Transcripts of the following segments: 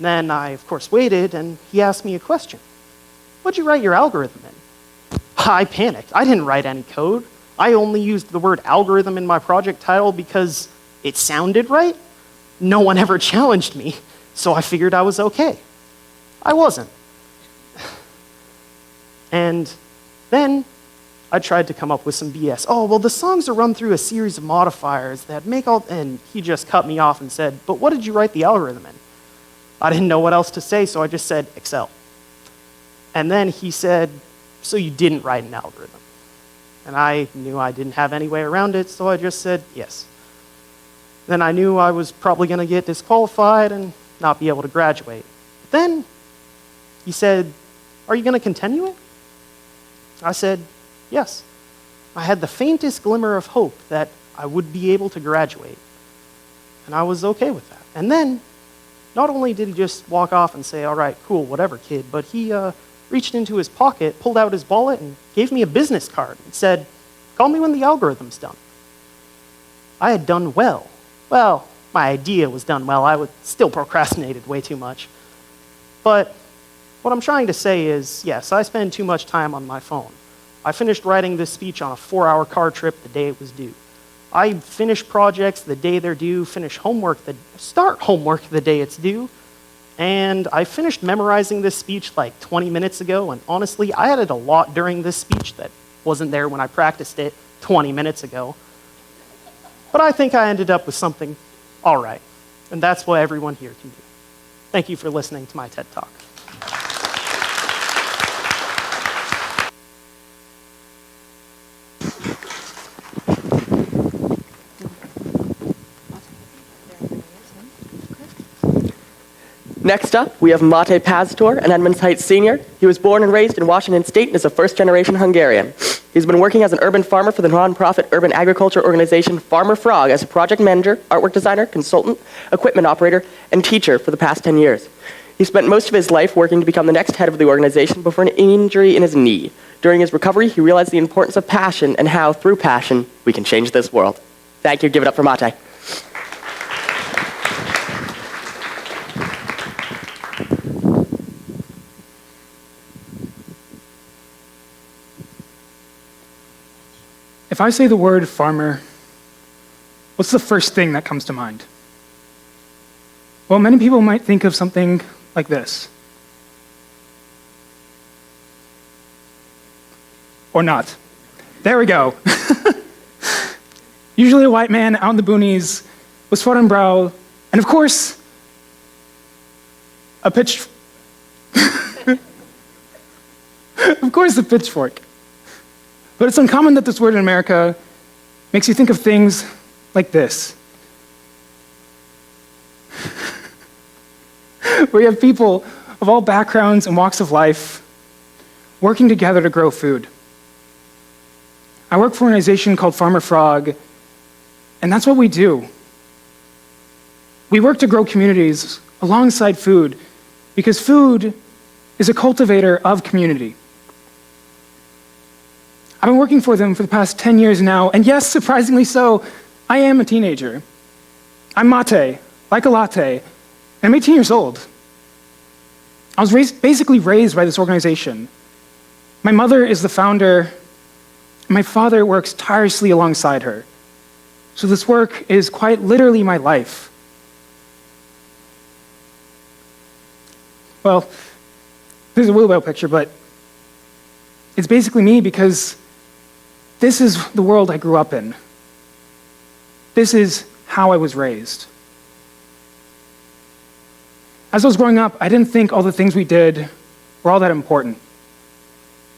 Then I, of course, waited, and he asked me a question. What'd you write your algorithm in? I panicked. I didn't write any code. I only used the word algorithm in my project title because it sounded right. No one ever challenged me, so I figured I was okay. I wasn't. And then I tried to come up with some BS. Oh, well, the songs are run through a series of modifiers that make all... And he just cut me off and said, but what did you write the algorithm in? I didn't know what else to say, so I just said Excel. And then he said, so you didn't write an algorithm? And I knew I didn't have any way around it, so I just said yes. Then I knew I was probably going to get disqualified and not be able to graduate. But then he said, are you going to continue it? I said, yes. I had the faintest glimmer of hope that I would be able to graduate. And I was okay with that. And then, not only did he just walk off and say, all right, cool, whatever, kid, but he reached into his pocket, pulled out his wallet, and gave me a business card and said, call me when the algorithm's done. I had done well. Well, my idea was done well. I still procrastinated way too much. But what I'm trying to say is, yes, I spend too much time on my phone. I finished writing this speech on a 4-hour car trip the day it was due. I finish projects the day they're due, start homework the day it's due, and I finished memorizing this speech like 20 minutes ago, and honestly, I added a lot during this speech that wasn't there when I practiced it 20 minutes ago. But I think I ended up with something all right, and that's what everyone here can do. Thank you for listening to my TED Talk. Next up, we have Mate Pastor, an Edmonds Heights senior. He was born and raised in Washington State and is a first-generation Hungarian. He's been working as an urban farmer for the nonprofit urban agriculture organization Farmer Frog as a project manager, artwork designer, consultant, equipment operator, and teacher for the past 10 years. He spent most of his life working to become the next head of the organization before an injury in his knee. During his recovery, he realized the importance of passion and how, through passion, we can change this world. Thank you. Give it up for Mate. If I say the word farmer, what's the first thing that comes to mind? Well, many people might think of something like this. Or not. There we go. Usually a white man out in the boonies with sweat on brow, and of course, a pitch. Of course, a pitchfork. But it's uncommon that this word in America makes you think of things like this. Where you have people of all backgrounds and walks of life working together to grow food. I work for an organization called Farmer Frog, and that's what we do. We work to grow communities alongside food because food is a cultivator of community. I've been working for them for the past 10 years now, and yes, surprisingly so, I am a teenager. I'm Mate, like a latte, and I'm 18 years old. I was basically raised by this organization. My mother is the founder, and my father works tirelessly alongside her. So this work is quite literally my life. Well, there's a wheelbarrow picture, but it's basically me because this is the world I grew up in. This is how I was raised. As I was growing up, I didn't think all the things we did were all that important.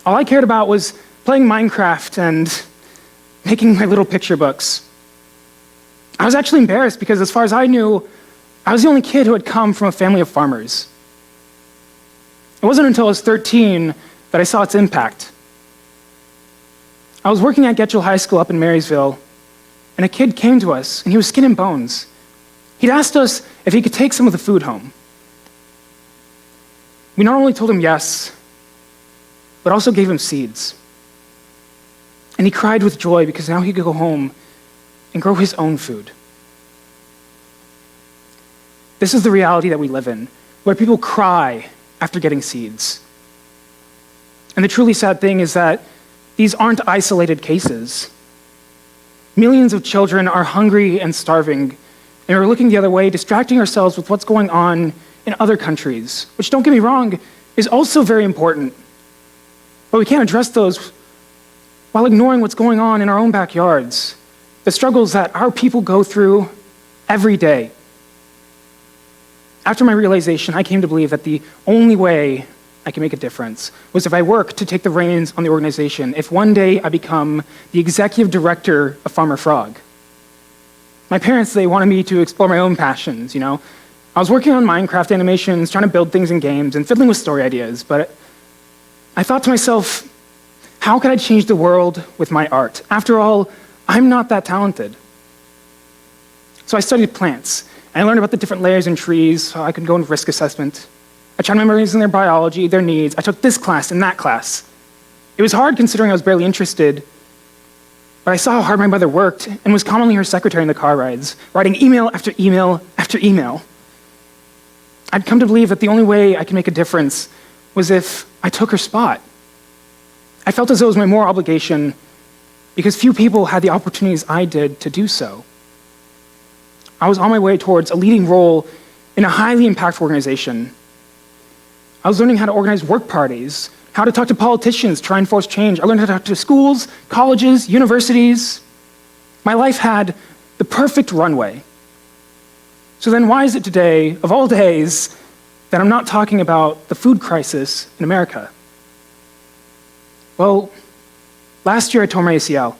All I cared about was playing Minecraft and making my little picture books. I was actually embarrassed because as far as I knew, I was the only kid who had come from a family of farmers. It wasn't until I was 13 that I saw its impact. I was working at Getchell High School up in Marysville, and a kid came to us, and he was skin and bones. He'd asked us if he could take some of the food home. We not only told him yes, but also gave him seeds. And he cried with joy because now he could go home and grow his own food. This is the reality that we live in. where people cry after getting seeds. And the truly sad thing is that these aren't isolated cases. Millions of children are hungry and starving, and we're looking the other way, distracting ourselves with what's going on in other countries, which, don't get me wrong, is also very important. But we can't address those while ignoring what's going on in our own backyards, the struggles that our people go through every day. After my realization, I came to believe that the only way I can make a difference was if I work to take the reins on the organization, if one day I become the executive director of Farmer Frog. My parents, they wanted me to explore my own passions, you know. I was working on Minecraft animations, trying to build things in games, and fiddling with story ideas, but I thought to myself, how could I change the world with my art? After all, I'm not that talented. So I studied plants, and I learned about the different layers in trees so I could go into risk assessment. I tried memorizing their biology, their needs. I took this class and that class. It was hard considering I was barely interested, but I saw how hard my mother worked and was commonly her secretary in the car rides, writing email after email after email. I'd come to believe that the only way I could make a difference was if I took her spot. I felt as though it was my moral obligation because few people had the opportunities I did to do so. I was on my way towards a leading role in a highly impactful organization. I was learning how to organize work parties, how to talk to politicians, try and force change. I learned how to talk to schools, colleges, universities. My life had the perfect runway. So then why is it today, of all days, that I'm not talking about the food crisis in America? Well, last year I tore my ACL.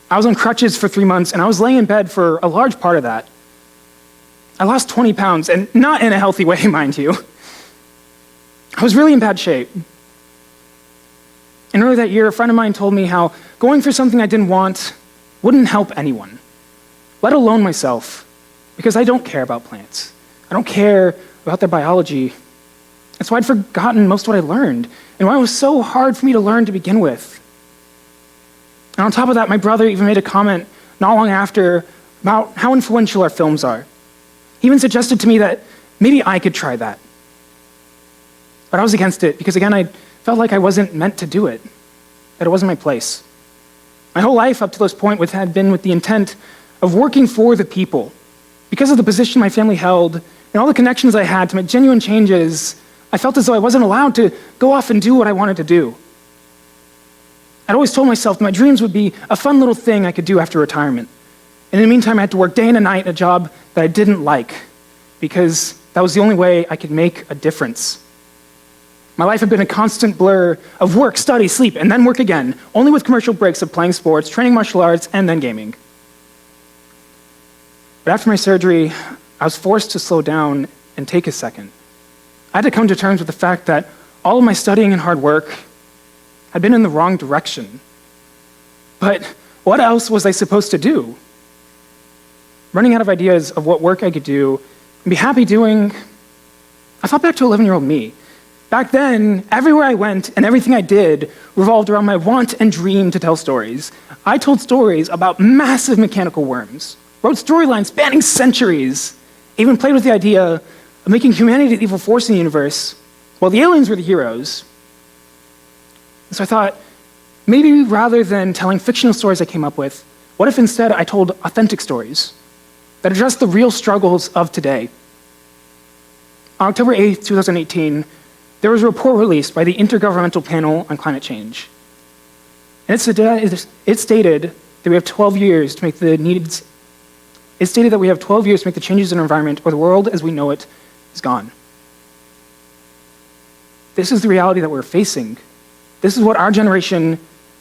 I was on crutches for 3 months, and I was laying in bed for a large part of that. I lost 20 pounds, and not in a healthy way, mind you. I was really in bad shape. And earlier that year, a friend of mine told me how going for something I didn't want wouldn't help anyone, let alone myself, because I don't care about plants. I don't care about their biology. That's why I'd forgotten most of what I learned, and why it was so hard for me to learn to begin with. And on top of that, my brother even made a comment not long after about how influential our films are. He even suggested to me that maybe I could try that. But I was against it because, again, I felt like I wasn't meant to do it, that it wasn't my place. My whole life up to this point had been with the intent of working for the people. Because of the position my family held and all the connections I had to make genuine changes, I felt as though I wasn't allowed to go off and do what I wanted to do. I'd always told myself that my dreams would be a fun little thing I could do after retirement. And in the meantime, I had to work day and night in a job that I didn't like because that was the only way I could make a difference. My life had been a constant blur of work, study, sleep, and then work again, only with commercial breaks of playing sports, training martial arts, and then gaming. But after my surgery, I was forced to slow down and take a second. I had to come to terms with the fact that all of my studying and hard work had been in the wrong direction. But what else was I supposed to do? Running out of ideas of what work I could do and be happy doing, I thought back to 11-year-old me. Back then, everywhere I went and everything I did revolved around my want and dream to tell stories. I told stories about massive mechanical worms, wrote storylines spanning centuries, even played with the idea of making humanity the evil force in the universe, while the aliens were the heroes. So I thought, maybe rather than telling fictional stories I came up with, what if instead I told authentic stories that addressed the real struggles of today? On October 8th, 2018, there was a report released by the Intergovernmental Panel on Climate Change. And it stated that we have 12 years to make the needs. It stated that we have 12 years to make the changes in our environment, or the world as we know it is gone. This is the reality that we're facing. This is what our generation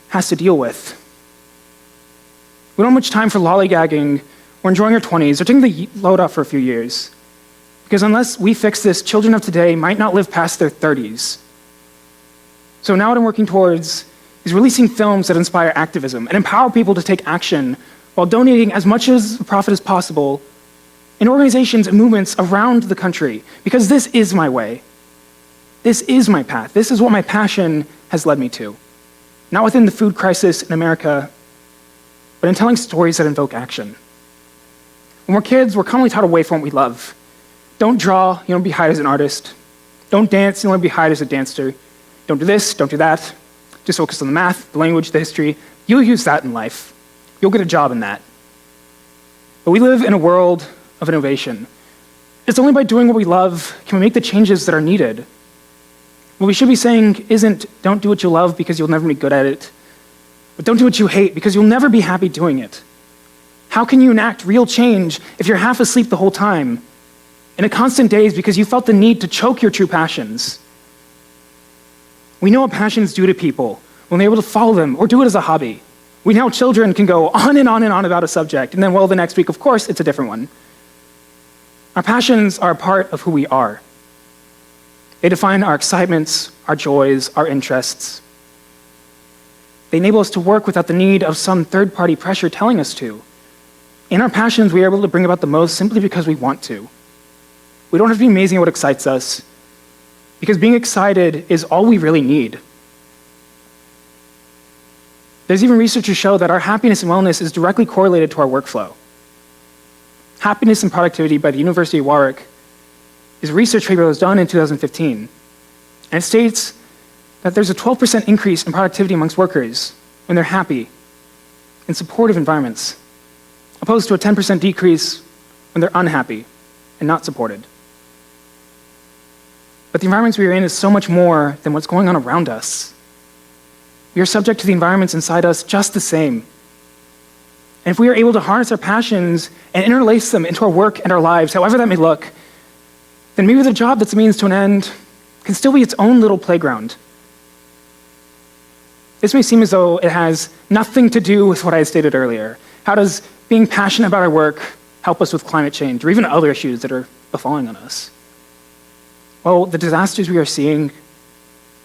has to deal with. We don't have much time for lollygagging or enjoying our 20s or taking the load off for a few years. Because unless we fix this, children of today might not live past their 30s. So now what I'm working towards is releasing films that inspire activism and empower people to take action while donating as much as the profit as possible in organizations and movements around the country. Because this is my way. This is my path. This is what my passion has led me to. Not within the food crisis in America, but in telling stories that invoke action. When we're kids, we're commonly taught away from what we love. Don't draw, you don't be hired as an artist. Don't dance, you don't be hired as a dancer. Don't do this, don't do that. Just focus on the math, the language, the history. You'll use that in life. You'll get a job in that. But we live in a world of innovation. It's only by doing what we love can we make the changes that are needed. What we should be saying isn't don't do what you love because you'll never be good at it, but don't do what you hate because you'll never be happy doing it. How can you enact real change if you're half asleep the whole time, in a constant daze because you felt the need to choke your true passions? We know what passions do to people when they're able to follow them or do it as a hobby. We know children can go on and on and on about a subject, and then, well, the next week, of course, it's a different one. Our passions are a part of who we are. They define our excitements, our joys, our interests. They enable us to work without the need of some third-party pressure telling us to. In our passions, we are able to bring about the most simply because we want to. We don't have to be amazing at what excites us, because being excited is all we really need. There's even research to show that our happiness and wellness is directly correlated to our workflow. Happiness and Productivity by the University of Warwick is a research paper that was done in 2015. And it states that there's a 12% increase in productivity amongst workers when they're happy in supportive environments, opposed to a 10% decrease when they're unhappy and not supported. But the environments we are in is so much more than what's going on around us. We are subject to the environments inside us just the same. And if we are able to harness our passions and interlace them into our work and our lives, however that may look, then maybe the job that's a means to an end can still be its own little playground. This may seem as though it has nothing to do with what I stated earlier. How does being passionate about our work help us with climate change or even other issues that are befalling on us? Well, the disasters we are seeing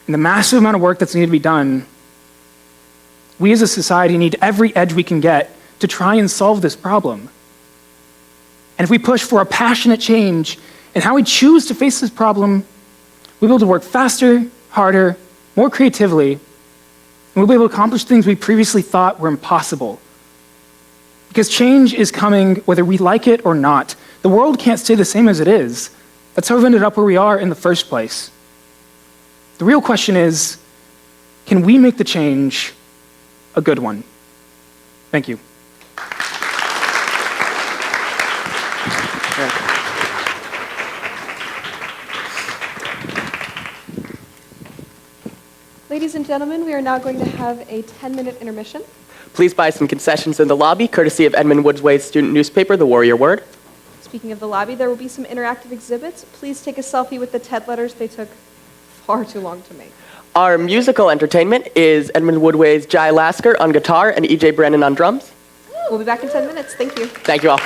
and the massive amount of work that's needed to be done, we as a society need every edge we can get to try and solve this problem. And if we push for a passionate change in how we choose to face this problem, we'll be able to work faster, harder, more creatively, and we'll be able to accomplish things we previously thought were impossible. Because change is coming whether we like it or not. The world can't stay the same as it is. That's how we've ended up where we are in the first place. The real question is, can we make the change a good one? Thank you. Ladies and gentlemen, we are now going to have a 10-minute intermission. Please buy some concessions in the lobby, courtesy of Edmund Woodsway's student newspaper, The Warrior Word. Speaking of the lobby, there will be some interactive exhibits. Please take a selfie with the TED letters. They took far too long to make. Our musical entertainment is Edmund Woodway's Jai Lasker on guitar and E.J. Brennan on drums. We'll be back in 10 minutes. Thank you. Thank you all.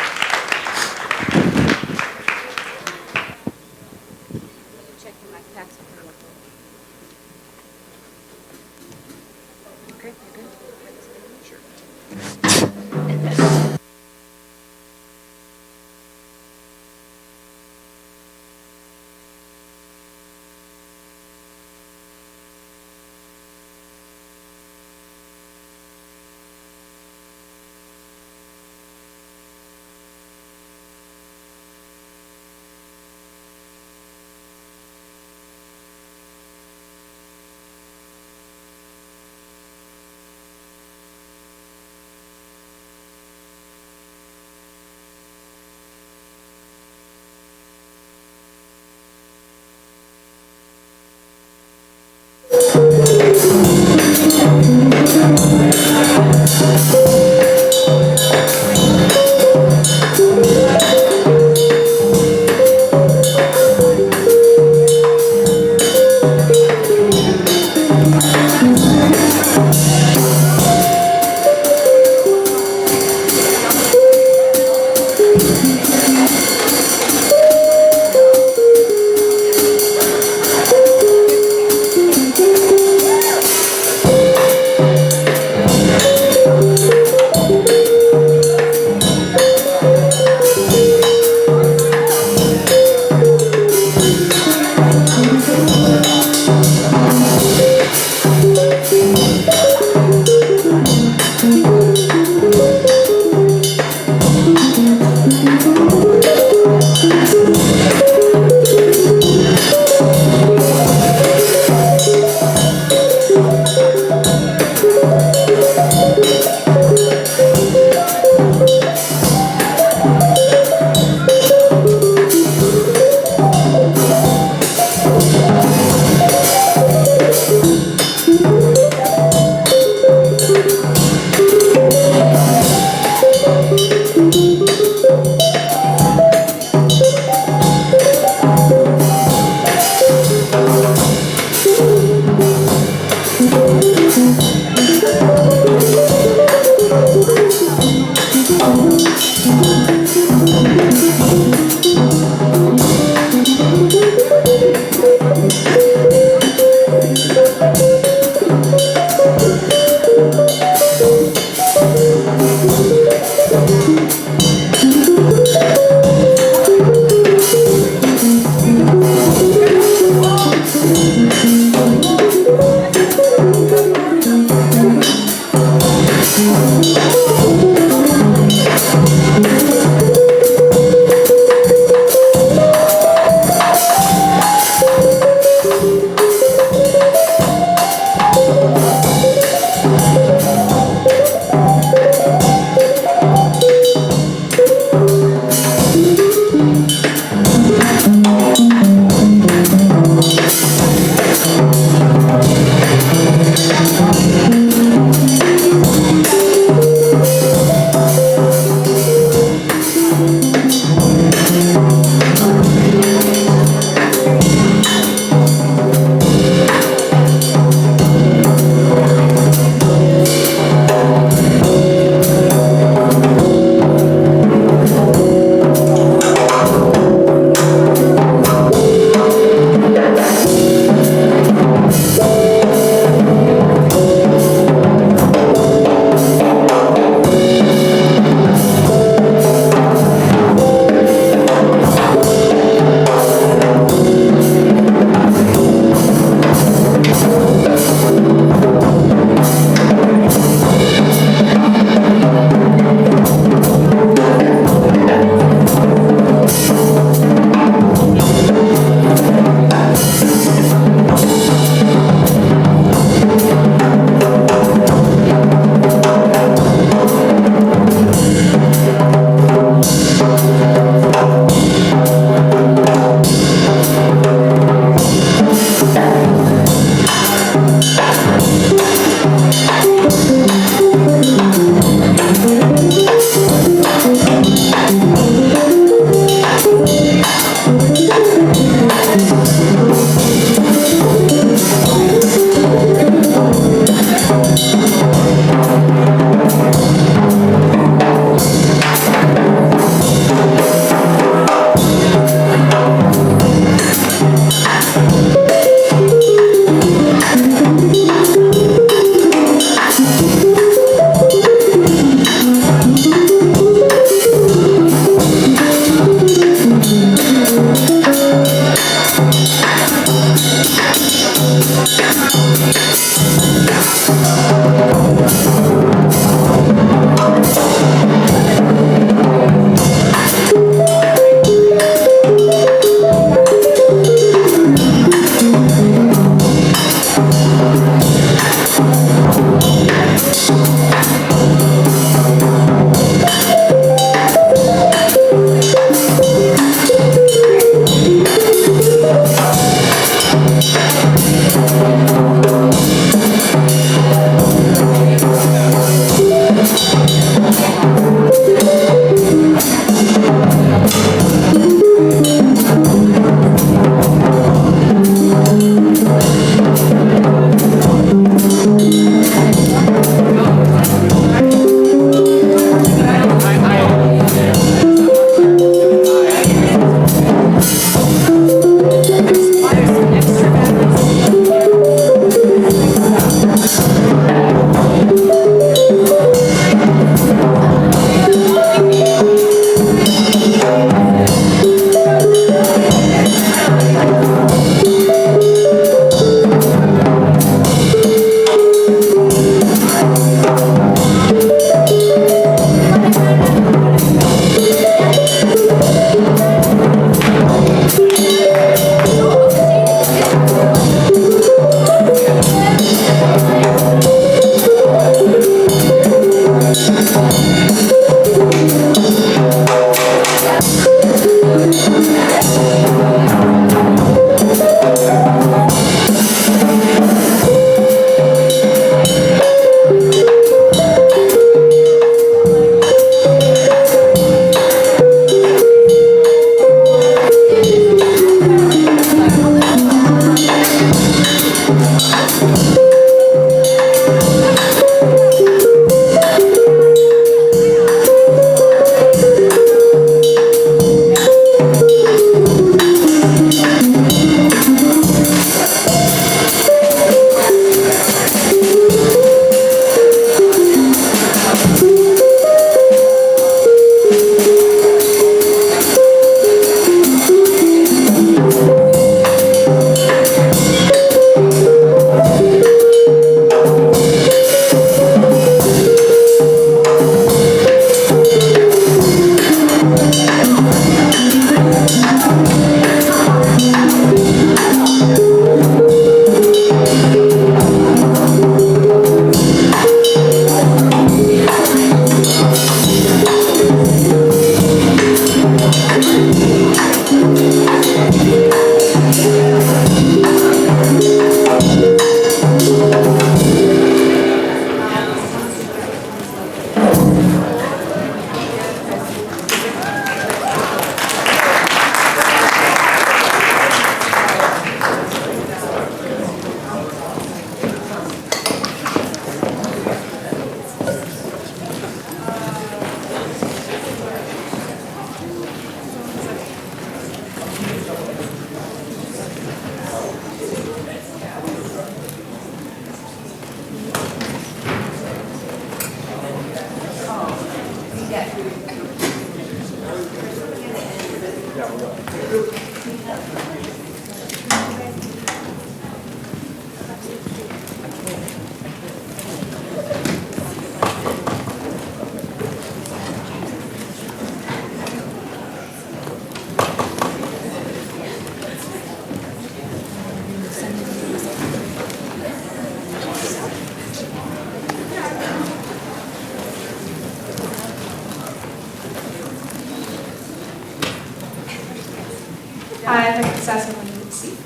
I'd like to ask everyone to seat.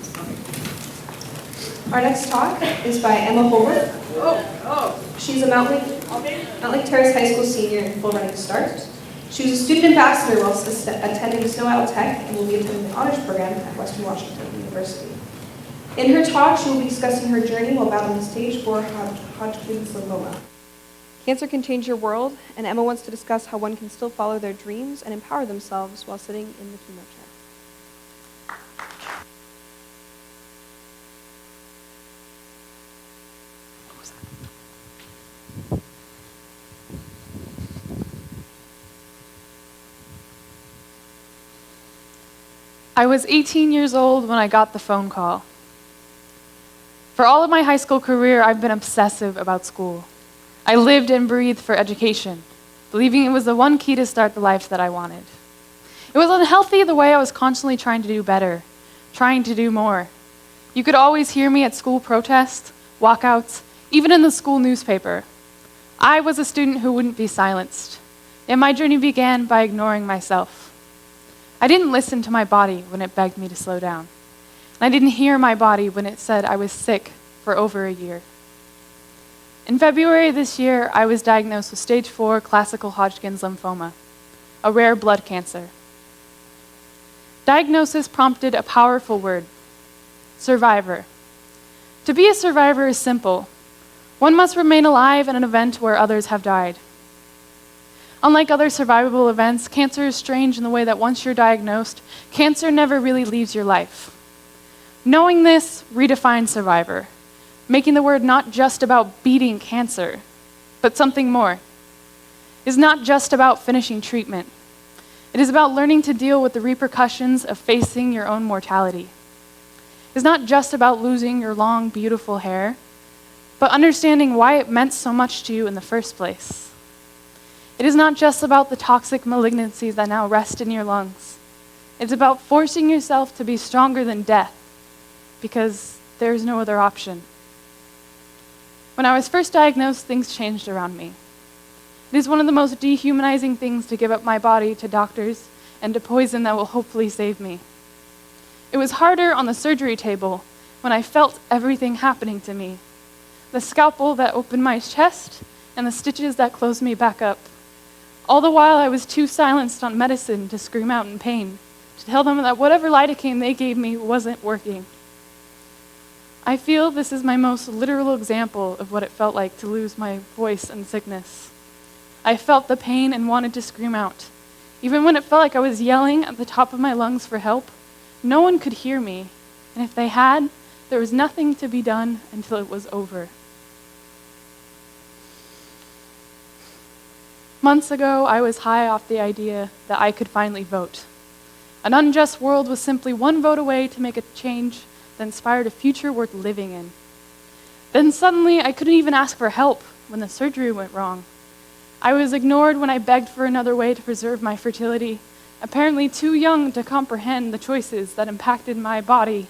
Our next talk is by Emma Holbert. She's a Mount Lake Terrace High School senior in full running start. She was a student ambassador while attending Snow Owl Tech and will be attending the honors program at Western Washington University. In her talk, she will be discussing her journey while battling stage 4 Hodgkin's lymphoma. Cancer can change your world, and Emma wants to discuss how one can still follow their dreams and empower themselves while sitting in the chemo chair. I was 18 years old when I got the phone call. For all of my high school career, I've been obsessive about school. I lived and breathed for education, believing it was the one key to start the life that I wanted. It was unhealthy the way I was constantly trying to do better, trying to do more. You could always hear me at school protests, walkouts, even in the school newspaper. I was a student who wouldn't be silenced, and my journey began by ignoring myself. I didn't listen to my body when it begged me to slow down. And I didn't hear my body when it said I was sick for over a year. In February this year, I was diagnosed with stage 4 classical Hodgkin's lymphoma, a rare blood cancer. Diagnosis prompted a powerful word: survivor. To be a survivor is simple. One must remain alive in an event where others have died. Unlike other survivable events, cancer is strange in the way that once you're diagnosed, cancer never really leaves your life. Knowing this redefines survivor, making the word not just about beating cancer, but something more. It's not just about finishing treatment. It is about learning to deal with the repercussions of facing your own mortality. It's not just about losing your long, beautiful hair, but understanding why it meant so much to you in the first place. It is not just about the toxic malignancies that now rest in your lungs. It's about forcing yourself to be stronger than death, because there is no other option. When I was first diagnosed, things changed around me. It is one of the most dehumanizing things to give up my body to doctors and to poison that will hopefully save me. It was harder on the surgery table when I felt everything happening to me. The scalpel that opened my chest and the stitches that closed me back up. All the while, I was too silenced on medicine to scream out in pain, to tell them that whatever lidocaine they gave me wasn't working. I feel this is my most literal example of what it felt like to lose my voice in sickness. I felt the pain and wanted to scream out. Even when it felt like I was yelling at the top of my lungs for help, no one could hear me, and if they had, there was nothing to be done until it was over. Months ago, I was high off the idea that I could finally vote. An unjust world was simply one vote away to make a change that inspired a future worth living in. Then suddenly, I couldn't even ask for help when the surgery went wrong. I was ignored when I begged for another way to preserve my fertility, apparently too young to comprehend the choices that impacted my body.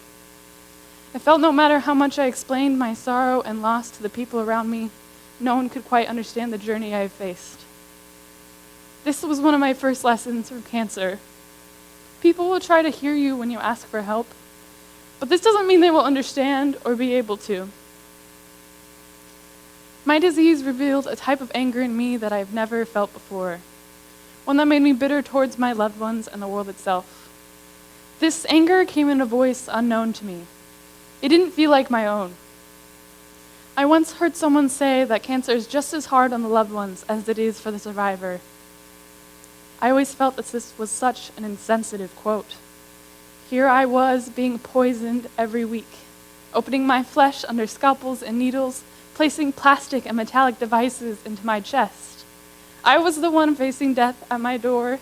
I felt no matter how much I explained my sorrow and loss to the people around me, no one could quite understand the journey I have faced. This was one of my first lessons from cancer. People will try to hear you when you ask for help, but this doesn't mean they will understand or be able to. My disease revealed a type of anger in me that I've never felt before, one that made me bitter towards my loved ones and the world itself. This anger came in a voice unknown to me. It didn't feel like my own. I once heard someone say that cancer is just as hard on the loved ones as it is for the survivor. I always felt that this was such an insensitive quote. Here I was being poisoned every week, opening my flesh under scalpels and needles, placing plastic and metallic devices into my chest. I was the one facing death at my door.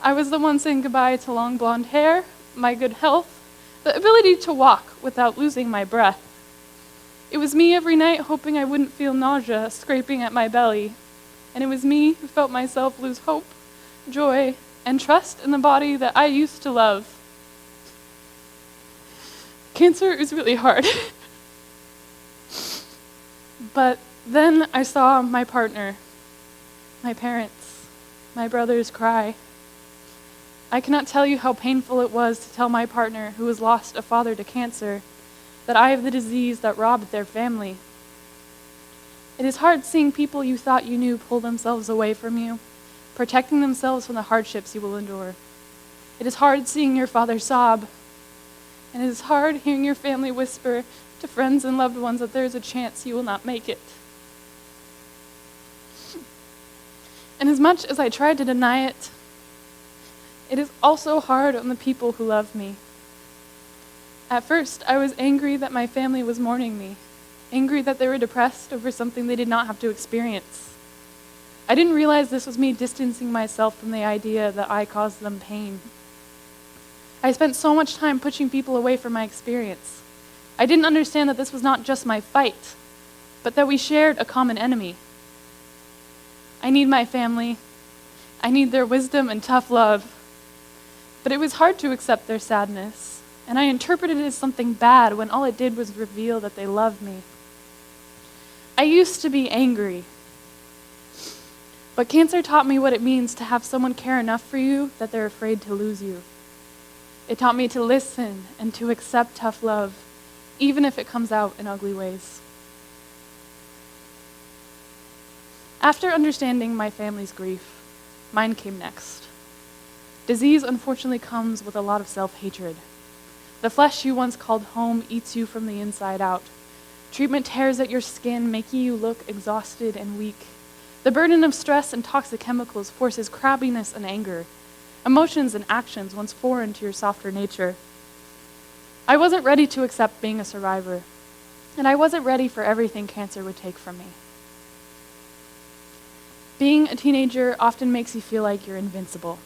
I was the one saying goodbye to long blonde hair, my good health, the ability to walk without losing my breath. It was me every night hoping I wouldn't feel nausea scraping at my belly. And it was me who felt myself lose hope, joy, and trust in the body that I used to love. Cancer is really hard. But then I saw my partner, my parents, my brothers cry. I cannot tell you how painful it was to tell my partner, who has lost a father to cancer, that I have the disease that robbed their family. It is hard seeing people you thought you knew pull themselves away from you, protecting themselves from the hardships you will endure. It is hard seeing your father sob, and it is hard hearing your family whisper to friends and loved ones that there is a chance you will not make it. And as much as I tried to deny it, it is also hard on the people who love me. At first, I was angry that my family was mourning me, angry that they were depressed over something they did not have to experience. I didn't realize this was me distancing myself from the idea that I caused them pain. I spent so much time pushing people away from my experience. I didn't understand that this was not just my fight, but that we shared a common enemy. I need my family. I need their wisdom and tough love. But it was hard to accept their sadness, and I interpreted it as something bad when all it did was reveal that they loved me. I used to be angry, but cancer taught me what it means to have someone care enough for you that they're afraid to lose you. It taught me to listen and to accept tough love, even if it comes out in ugly ways. After understanding my family's grief, mine came next. Disease unfortunately comes with a lot of self-hatred. The flesh you once called home eats you from the inside out. Treatment tears at your skin, making you look exhausted and weak. The burden of stress and toxic chemicals forces crabbiness and anger, emotions and actions once foreign to your softer nature. I wasn't ready to accept being a survivor, and I wasn't ready for everything cancer would take from me. Being a teenager often makes you feel like you're invincible.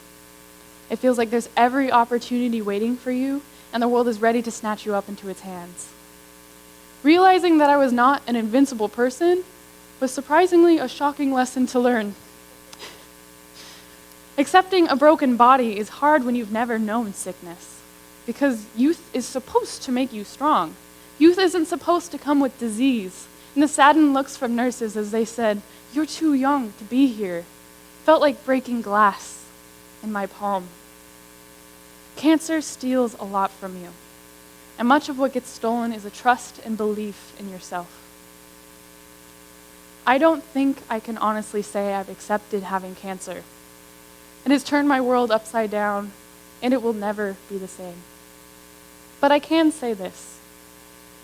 It feels like there's every opportunity waiting for you, and the world is ready to snatch you up into its hands. Realizing that I was not an invincible person was surprisingly a shocking lesson to learn. Accepting a broken body is hard when you've never known sickness, because youth is supposed to make you strong. Youth isn't supposed to come with disease, and the saddened looks from nurses as they said, "You're too young to be here," felt like breaking glass in my palm. Cancer steals a lot from you, and much of what gets stolen is a trust and belief in yourself. I don't think I can honestly say I've accepted having cancer. It has turned my world upside down, and it will never be the same. But I can say this: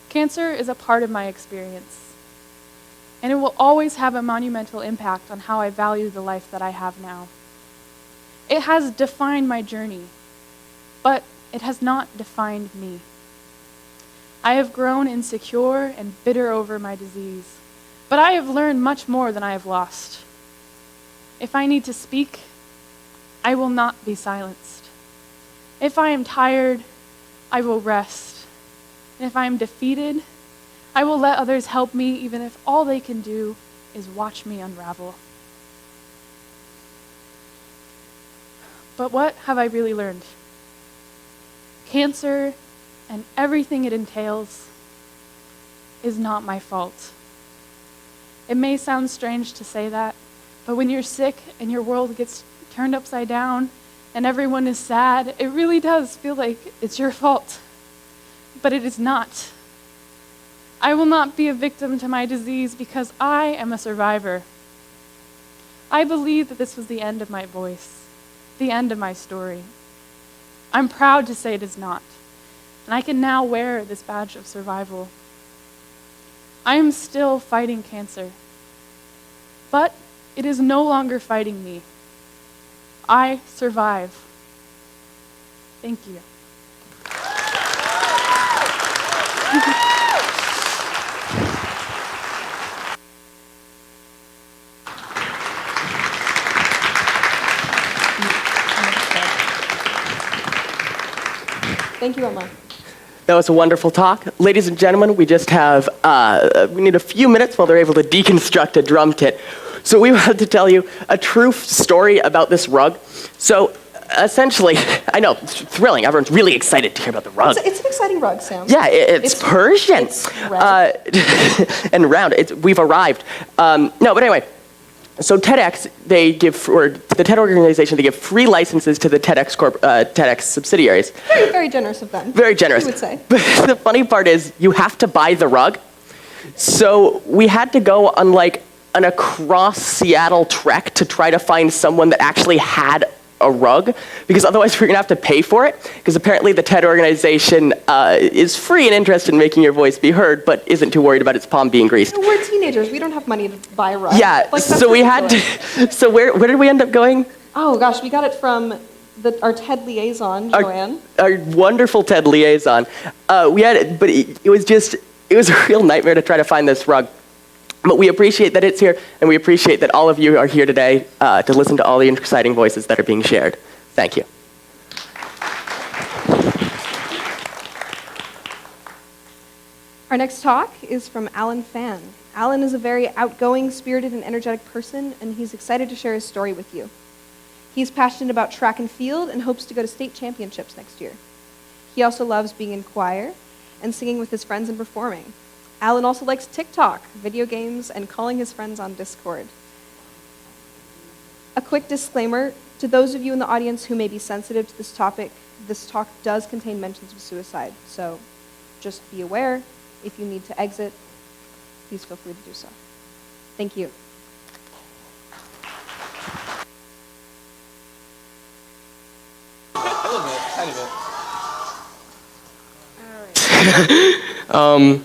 cancer is a part of my experience, and it will always have a monumental impact on how I value the life that I have now. It has defined my journey, but it has not defined me. I have grown insecure and bitter over my disease, but I have learned much more than I have lost. If I need to speak, I will not be silenced. If I am tired, I will rest. And if I am defeated, I will let others help me, even if all they can do is watch me unravel. But what have I really learned? Cancer and everything it entails is not my fault. It may sound strange to say that, but when you're sick and your world gets turned upside down and everyone is sad, it really does feel like it's your fault. But it is not. I will not be a victim to my disease because I am a survivor. I believe that this was the end of my voice, the end of my story. I'm proud to say it is not, and I can now wear this badge of survival. I am still fighting cancer, but it is no longer fighting me. I survive. Thank you. Thank you, Emma. That was a wonderful talk. Ladies and gentlemen, we just have, we need a few minutes while they're able to deconstruct a drum kit. So we wanted to tell you a true story about this rug. So essentially, I know, it's thrilling. Everyone's really excited to hear about the rug. It's an exciting rug, Sam. Yeah, it's Persian. It's red. And round. We've arrived. No, but anyway. So TEDx, the TED organization, they give free licenses to the TEDx subsidiaries. Very, very generous of them. Very generous. I would say. But the funny part is, you have to buy the rug. So we had to go on like an across Seattle trek to try to find someone that actually had a rug, because otherwise we're gonna have to pay for it, because apparently the TED organization is free and interested in making your voice be heard, but isn't too worried about its palm being greased. We're teenagers. We don't have money to buy a rug. Yeah, Like, that's so we had ridiculous. to, so where did we end up going? Oh gosh, we got it from our TED liaison, Joanne. Our wonderful TED liaison. We had it, but it was a real nightmare to try to find this rug. But we appreciate that it's here, and we appreciate that all of you are here today to listen to all the exciting voices that are being shared. Thank you. Our next talk is from Alan Fan. Alan is a very outgoing, spirited, and energetic person, and he's excited to share his story with you. He's passionate about track and field and hopes to go to state championships next year. He also loves being in choir and singing with his friends and performing. Alan also likes TikTok, video games, and calling his friends on Discord. A quick disclaimer, to those of you in the audience who may be sensitive to this topic, this talk does contain mentions of suicide, so just be aware. If you need to exit, please feel free to do so. Thank you. A little bit, tiny bit.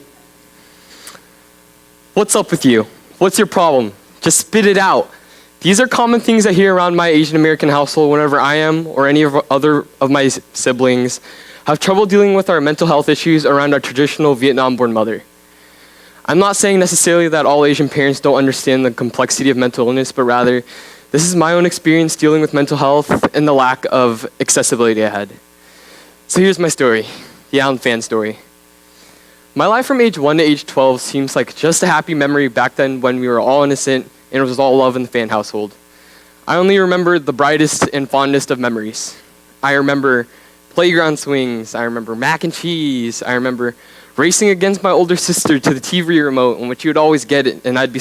What's up with you? What's your problem? Just spit it out. These are common things I hear around my Asian American household whenever I am or any of other of my siblings have trouble dealing with our mental health issues around our traditional Vietnam-born mother. I'm not saying necessarily that all Asian parents don't understand the complexity of mental illness, but rather, this is my own experience dealing with mental health and the lack of accessibility I had. So here's my story, the Alan Fan story. My life from age 1 to age 12 seems like just a happy memory back then when we were all innocent and it was all love in the Fan household. I only remember the brightest and fondest of memories. I remember playground swings, I remember mac and cheese, I remember racing against my older sister to the TV remote in which you would always get it and I'd be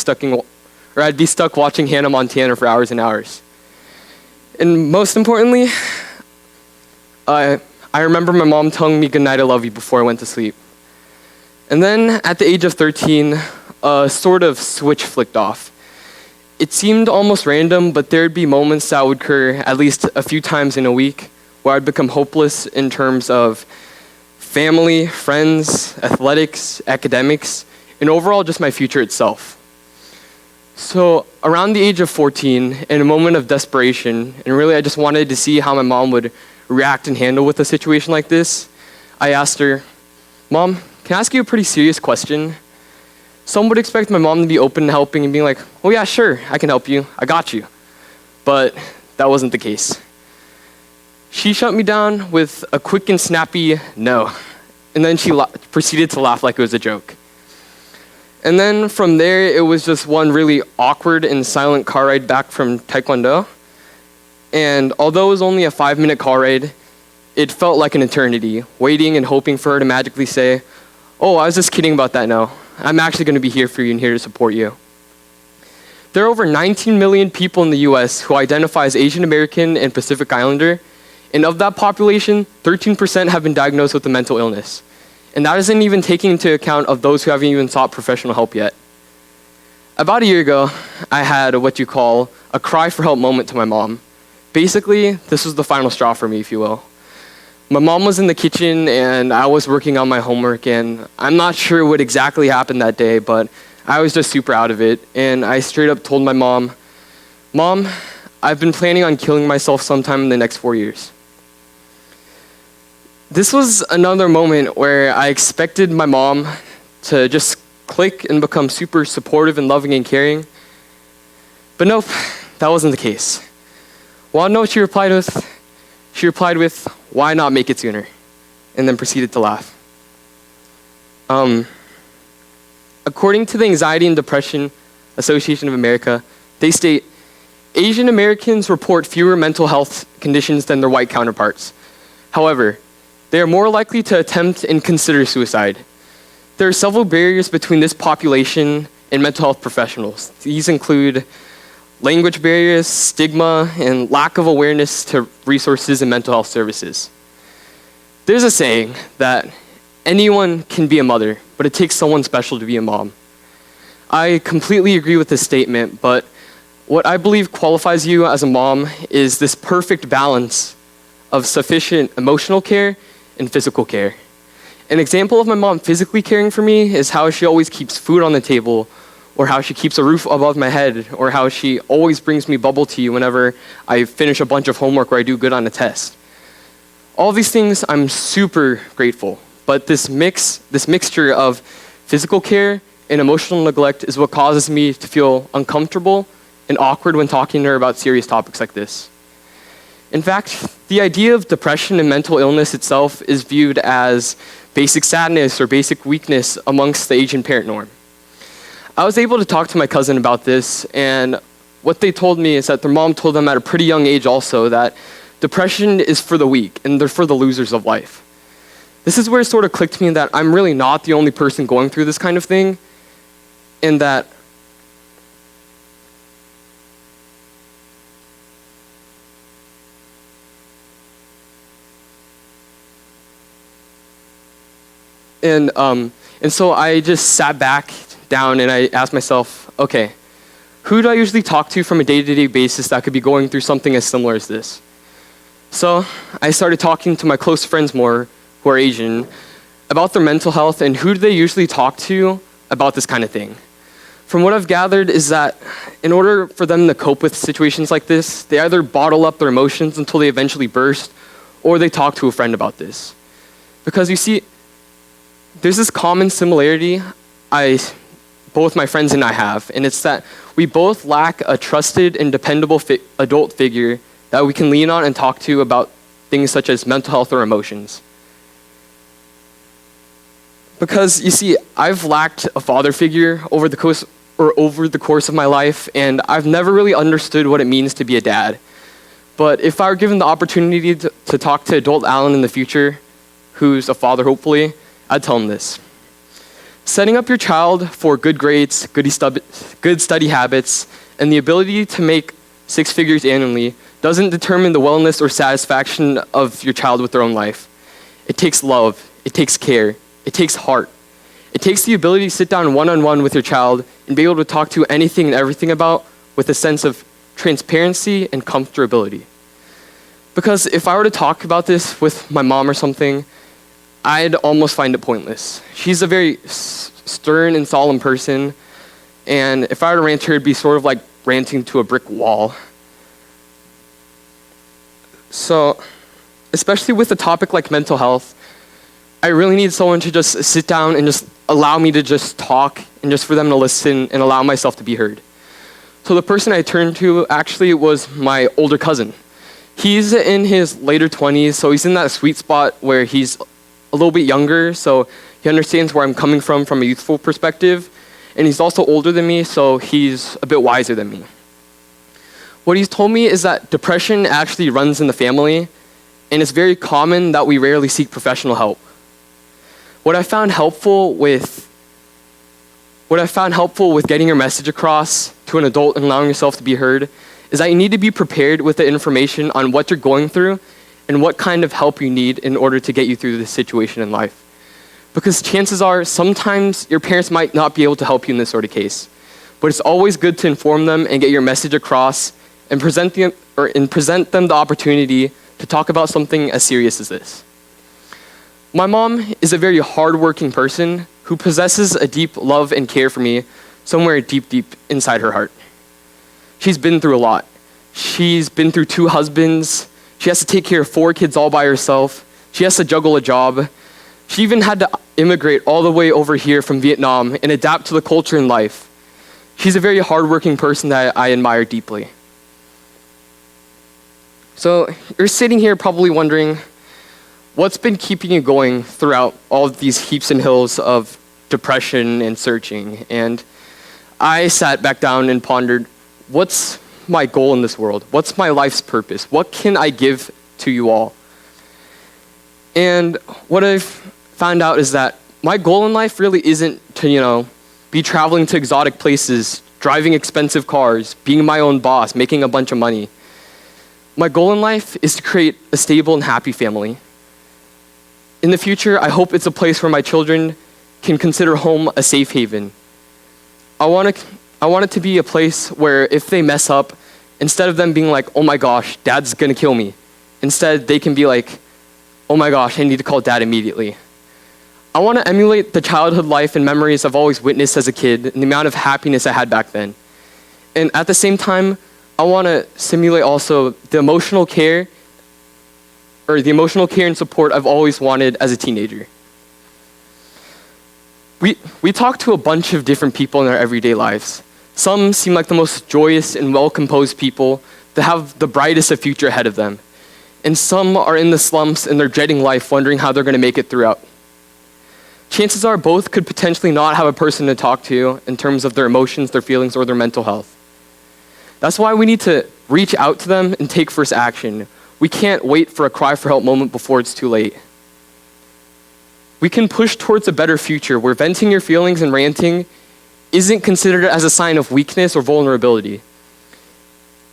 stuck watching Hannah Montana for hours and hours. And most importantly, I remember my mom telling me goodnight, I love you before I went to sleep. And then at the age of 13, a sort of switch flicked off. It seemed almost random, but there'd be moments that would occur at least a few times in a week where I'd become hopeless in terms of family, friends, athletics, academics, and overall just my future itself. So around the age of 14, in a moment of desperation, and really I just wanted to see how my mom would react and handle with a situation like this, I asked her, "Mom, can I ask you a pretty serious question?" Some would expect my mom to be open to helping and being like, "Oh yeah, sure, I can help you, I got you." But that wasn't the case. She shut me down with a quick and snappy no, and then she proceeded to laugh like it was a joke. And then from there, it was just one really awkward and silent car ride back from Taekwondo. And although it was only a 5-minute car ride, it felt like an eternity, waiting and hoping for her to magically say, "Oh, I was just kidding about that no. I'm actually going to be here for you and here to support you." There are over 19 million people in the US who identify as Asian American and Pacific Islander, and of that population, 13% have been diagnosed with a mental illness. And that isn't even taking into account of those who haven't even sought professional help yet. About a year ago, I had what you call a cry for help moment to my mom. Basically, this was the final straw for me, if you will. My mom was in the kitchen and I was working on my homework, and I'm not sure what exactly happened that day, but I was just super out of it. And I straight up told my mom, "Mom, I've been planning on killing myself sometime in the next 4 years." This was another moment where I expected my mom to just click and become super supportive and loving and caring. But nope, that wasn't the case. Want to know what she replied with? She replied with, "Why not make it sooner?" And then proceeded to laugh. According to the Anxiety and Depression Association of America, they state, Asian Americans report fewer mental health conditions than their white counterparts. However, they are more likely to attempt and consider suicide. There are several barriers between this population and mental health professionals. These include language barriers, stigma, and lack of awareness to resources and mental health services. There's a saying that anyone can be a mother, but it takes someone special to be a mom. I completely agree with this statement, but what I believe qualifies you as a mom is this perfect balance of sufficient emotional care and physical care. An example of my mom physically caring for me is how she always keeps food on the table, or how she keeps a roof above my head, or how she always brings me bubble tea whenever I finish a bunch of homework or I do good on a test. All these things I'm super grateful, but this mixture of physical care and emotional neglect is what causes me to feel uncomfortable and awkward when talking to her about serious topics like this. In fact, the idea of depression and mental illness itself is viewed as basic sadness or basic weakness amongst the Asian parent norm. I was able to talk to my cousin about this, and what they told me is that their mom told them at a pretty young age also that depression is for the weak and they're for the losers of life. This is where it sort of clicked to me that I'm really not the only person going through this kind of thing, and that And so I just sat back down and I asked myself, okay, who do I usually talk to from a day-to-day basis that could be going through something as similar as this? So I started talking to my close friends more, who are Asian, about their mental health and who do they usually talk to about this kind of thing. From what I've gathered is that in order for them to cope with situations like this, they either bottle up their emotions until they eventually burst, or they talk to a friend about this. Because you see, there's this common similarity both my friends and I have, and it's that we both lack a trusted and dependable adult figure that we can lean on and talk to about things such as mental health or emotions. Because you see, I've lacked a father figure over the course of my life, and I've never really understood what it means to be a dad. But if I were given the opportunity to talk to adult Alan in the future, who's a father hopefully, I'd tell him this. Setting up your child for good grades, good study habits, and the ability to make 6 figures annually doesn't determine the wellness or satisfaction of your child with their own life. It takes love, it takes care, it takes heart. It takes the ability to sit down one-on-one with your child and be able to talk to anything and everything about with a sense of transparency and comfortability. Because if I were to talk about this with my mom or something, I'd almost find it pointless. She's a very stern and solemn person, and if I were to rant to her, it'd be sort of like ranting to a brick wall. So, especially with a topic like mental health, I really need someone to just sit down and just allow me to just talk and just for them to listen and allow myself to be heard. So the person I turned to actually was my older cousin. He's in his later 20s, so he's in that sweet spot where he's a little bit younger, so he understands where I'm coming from a youthful perspective, and he's also older than me, so he's a bit wiser than me. What he's told me is that depression actually runs in the family, and it's very common that we rarely seek professional help. What I found helpful with getting your message across to an adult and allowing yourself to be heard is that you need to be prepared with the information on what you're going through and what kind of help you need in order to get you through this situation in life. Because chances are, sometimes your parents might not be able to help you in this sort of case. But it's always good to inform them and get your message across and present them the opportunity to talk about something as serious as this. My mom is a very hardworking person who possesses a deep love and care for me somewhere deep, deep inside her heart. She's been through a lot. She's been through 2 husbands. She has to take care of 4 kids all by herself. She has to juggle a job. She even had to immigrate all the way over here from Vietnam and adapt to the culture and life. She's a very hardworking person that I admire deeply. So you're sitting here probably wondering, what's been keeping you going throughout all of these heaps and hills of depression and searching? And I sat back down and pondered, what's my goal in this world? What's my life's purpose? What can I give to you all? And what I've found out is that my goal in life really isn't to, be traveling to exotic places, driving expensive cars, being my own boss, making a bunch of money. My goal in life is to create a stable and happy family. In the future, I hope it's a place where my children can consider home a safe haven. I want it to be a place where if they mess up, instead of them being like, oh my gosh, dad's gonna kill me, instead they can be like, oh my gosh, I need to call dad immediately. I want to emulate the childhood life and memories I've always witnessed as a kid and the amount of happiness I had back then. And at the same time, I want to simulate also the emotional care and support I've always wanted as a teenager. We talk to a bunch of different people in our everyday lives. Some seem like the most joyous and well-composed people that have the brightest of future ahead of them. And some are in the slumps and they're dreading life, wondering how they're going to make it throughout. Chances are both could potentially not have a person to talk to in terms of their emotions, their feelings, or their mental health. That's why we need to reach out to them and take first action. We can't wait for a cry for help moment before it's too late. We can push towards a better future where venting your feelings and ranting isn't considered as a sign of weakness or vulnerability.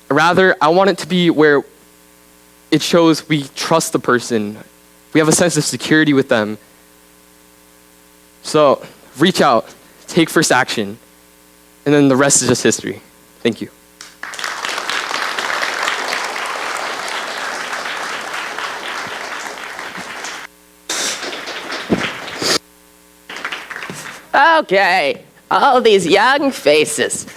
Rather, I want it to be where it shows we trust the person. We have a sense of security with them. So reach out, take first action, and then the rest is just history. Thank you. Okay, all these young faces.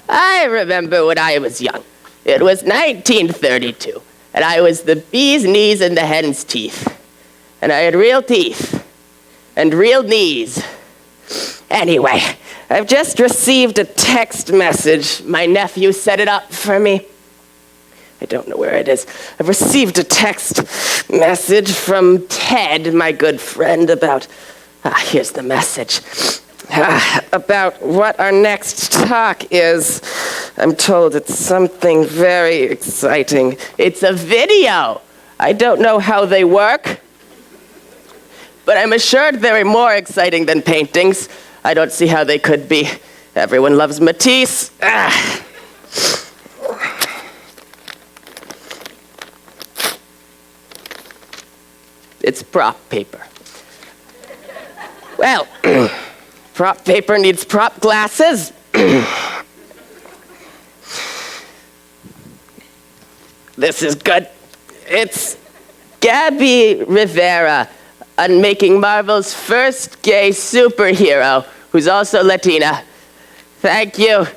I remember when I was young. It was 1932, and I was the bee's knees and the hen's teeth. And I had real teeth and real knees. Anyway, I've just received a text message. My nephew set it up for me. I don't know where it is. I've received a text message from Ted, my good friend, about, here's the message, about what our next talk is. I'm told it's something very exciting. It's a video. I don't know how they work, but I'm assured they're more exciting than paintings. I don't see how they could be. Everyone loves Matisse. It's prop paper. Well, prop paper needs prop glasses. This is good. It's Gabby Rivera, making Marvel's first gay superhero, who's also Latina. Thank you.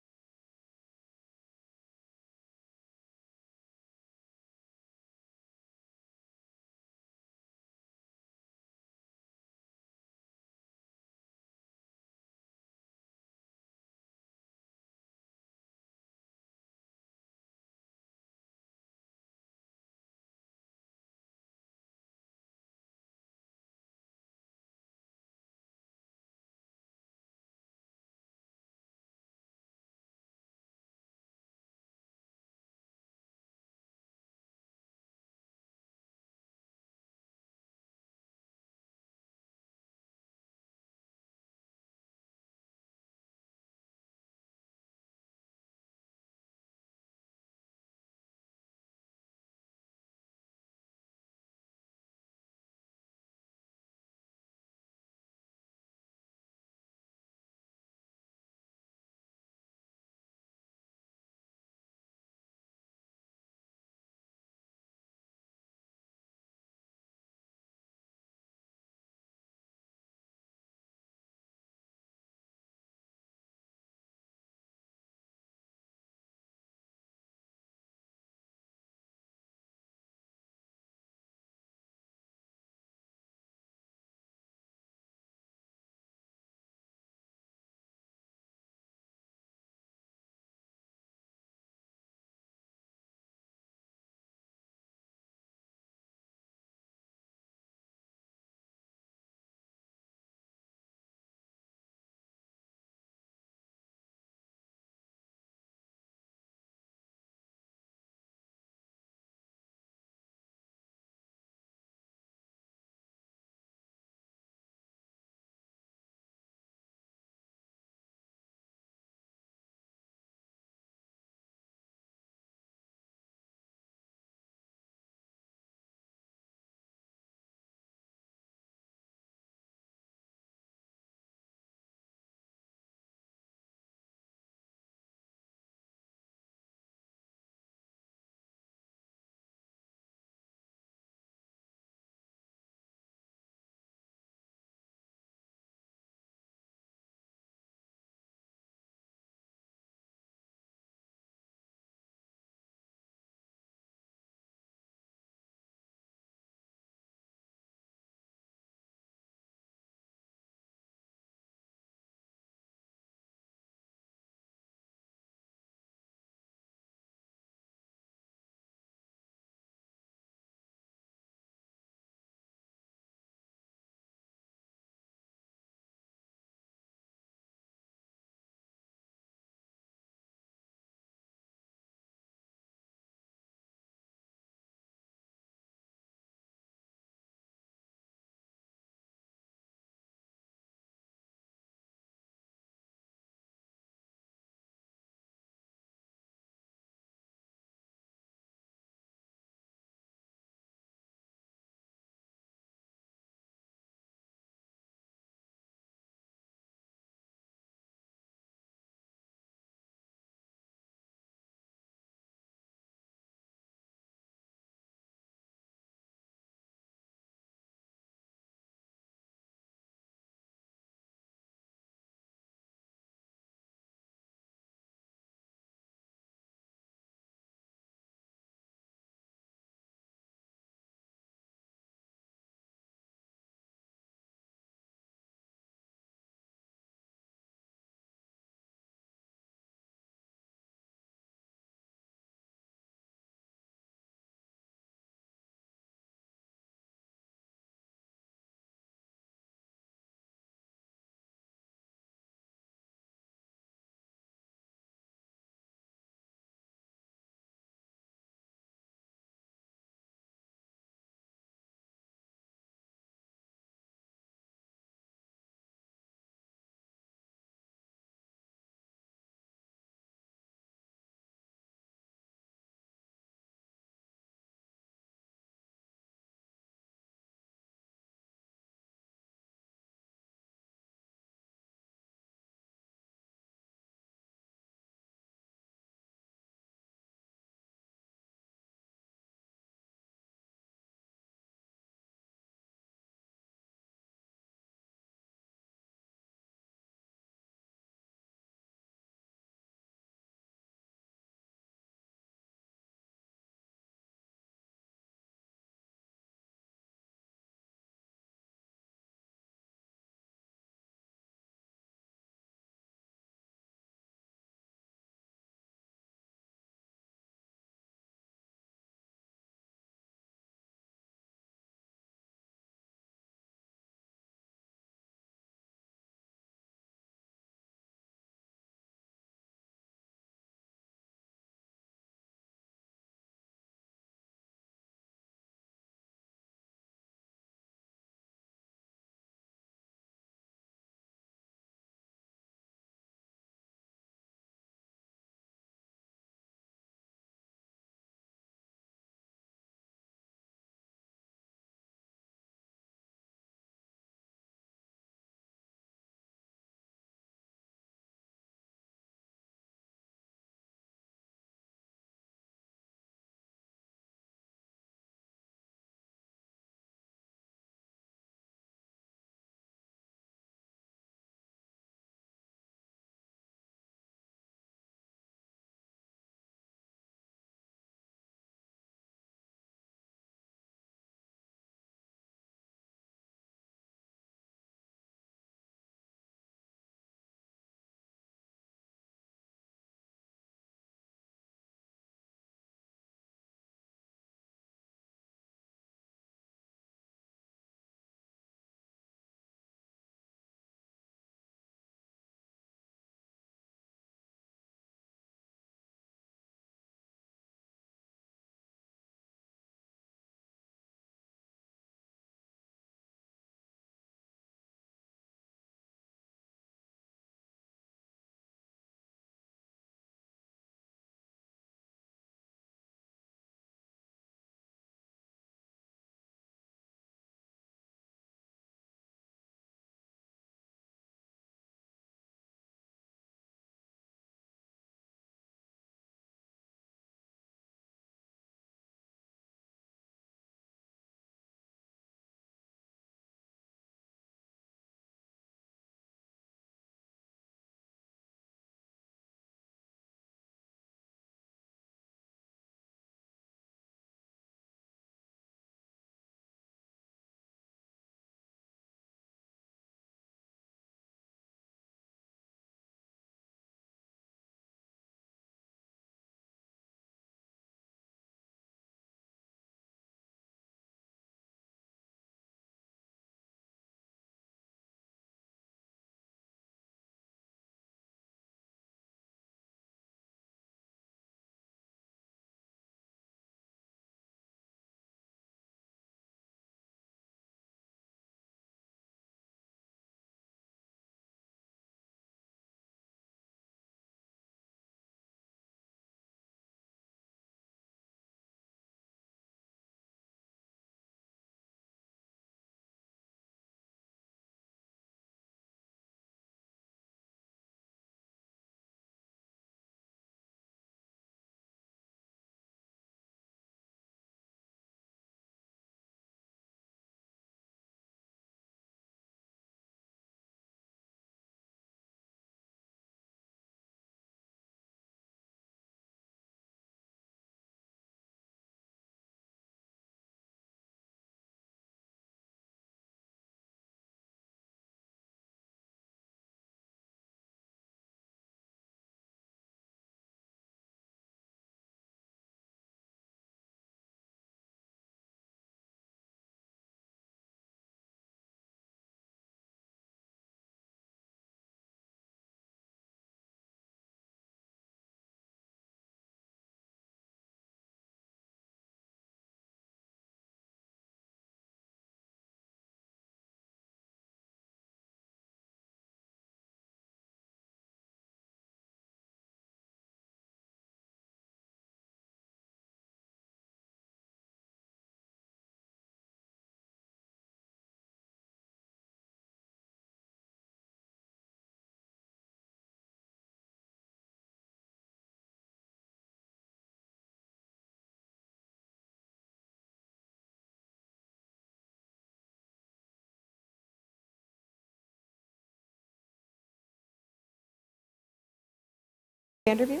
Vanderveer.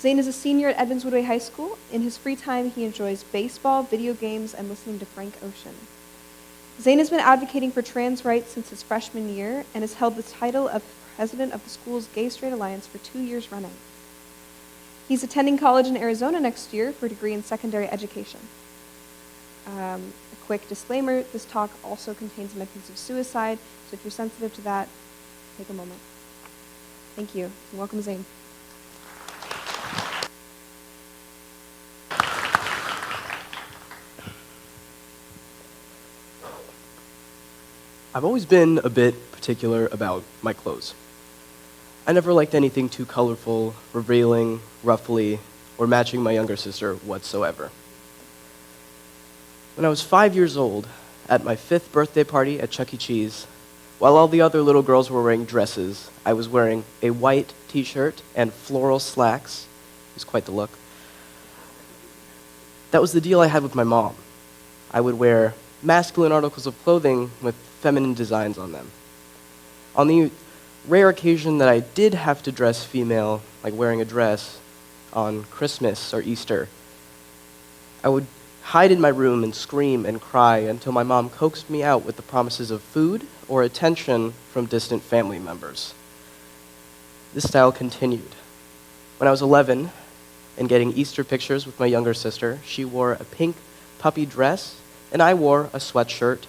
Zane is a senior at Edmonds High School. In his free time, he enjoys baseball, video games, and listening to Frank Ocean. Zane has been advocating for trans rights since his freshman year and has held the title of president of the school's Gay Straight Alliance for 2 years running. He's attending college in Arizona next year for a degree in secondary education. A quick disclaimer, this talk also contains mentions of suicide, so if you're sensitive to that, take a moment. Thank you, and welcome, Zane. I've always been a bit particular about my clothes. I never liked anything too colorful, revealing, ruffly, or matching my younger sister whatsoever. When I was 5 years old, at my 5th birthday party at Chuck E. Cheese, while all the other little girls were wearing dresses, I was wearing a white t-shirt and floral slacks. It was quite the look. That was the deal I had with my mom. I would wear masculine articles of clothing with feminine designs on them. On the rare occasion that I did have to dress female, like wearing a dress on Christmas or Easter, I would hide in my room and scream and cry until my mom coaxed me out with the promises of food or attention from distant family members. This style continued. When I was 11 and getting Easter pictures with my younger sister, she wore a pink puppy dress and I wore a sweatshirt.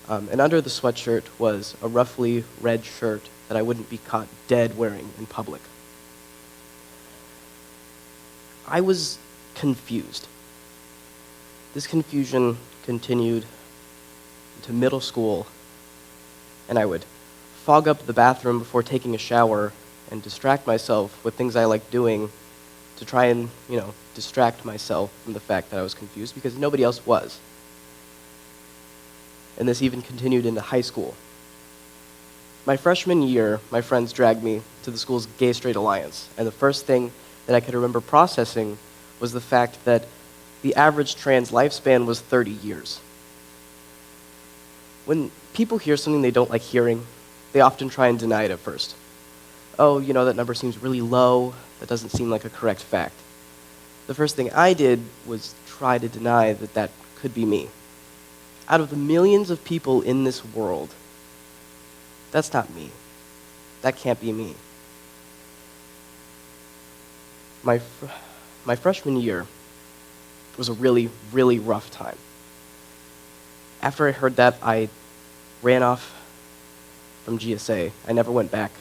And under the sweatshirt was a roughly red shirt that I wouldn't be caught dead wearing in public. I was confused. This confusion continued into middle school, and I would fog up the bathroom before taking a shower and distract myself with things I liked doing to try and, distract myself from the fact that I was confused because nobody else was. And this even continued into high school. My freshman year, my friends dragged me to the school's Gay Straight Alliance, and the first thing that I could remember processing was the fact that the average trans lifespan was 30 years. When people hear something they don't like hearing, they often try and deny it at first. Oh, that number seems really low. That doesn't seem like a correct fact. The first thing I did was try to deny that that could be me. Out of the millions of people in this world, that's not me. That can't be me. My freshman year was a really, really rough time. After I heard that, I ran off from GSA. I never went back.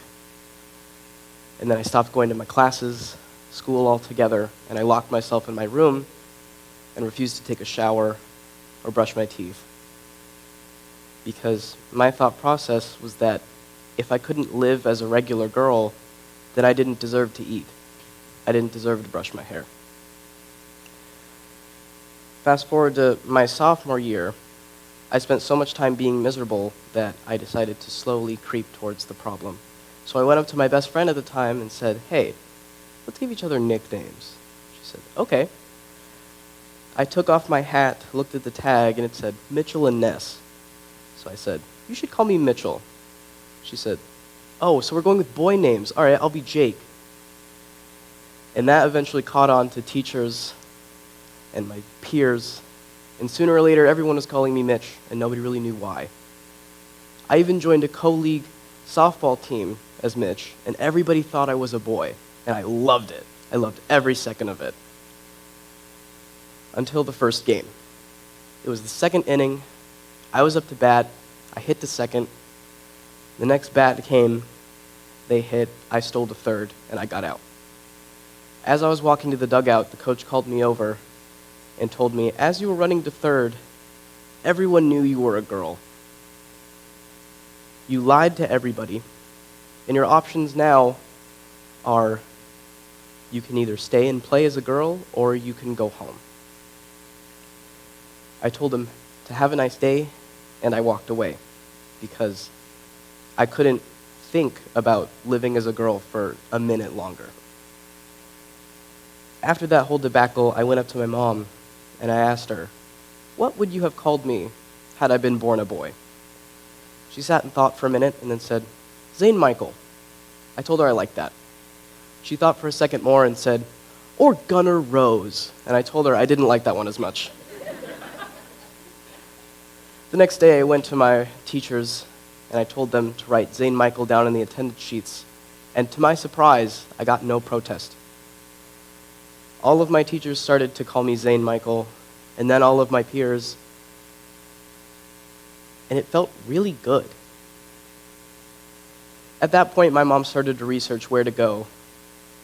And then I stopped going to my classes, school altogether, and I locked myself in my room and refused to take a shower or brush my teeth. Because my thought process was that if I couldn't live as a regular girl, then I didn't deserve to eat. I didn't deserve to brush my hair. Fast forward to my sophomore year, I spent so much time being miserable that I decided to slowly creep towards the problem. So I went up to my best friend at the time and said, "Hey, let's give each other nicknames." She said, "Okay." I took off my hat, looked at the tag, and it said, Mitchell and Ness. So I said, "You should call me Mitchell." She said, "Oh, so we're going with boy names. All right, I'll be Jake." And that eventually caught on to teachers and my peers, and sooner or later, everyone was calling me Mitch, and nobody really knew why. I even joined a co-league softball team as Mitch, and everybody thought I was a boy, and I loved it. I loved every second of it. Until the first game. It was the second inning. I was up to bat. I hit the second. The next bat came. They hit. I stole the third, and I got out. As I was walking to the dugout, the coach called me over and told me, "As you were running to third, everyone knew you were a girl. You lied to everybody, and your options now are you can either stay and play as a girl or you can go home." I told him to have a nice day, and I walked away because I couldn't think about living as a girl for a minute longer. After that whole debacle, I went up to my mom and I asked her, "What would you have called me had I been born a boy?" She sat and thought for a minute and then said, "Zane Michael." I told her I liked that. She thought for a second more and said, "Or Gunnar Rose." And I told her I didn't like that one as much. The next day, I went to my teachers and I told them to write Zane Michael down in the attendance sheets. And to my surprise, I got no protest. All of my teachers started to call me Zane Michael, and then all of my peers. And it felt really good. At that point, my mom started to research where to go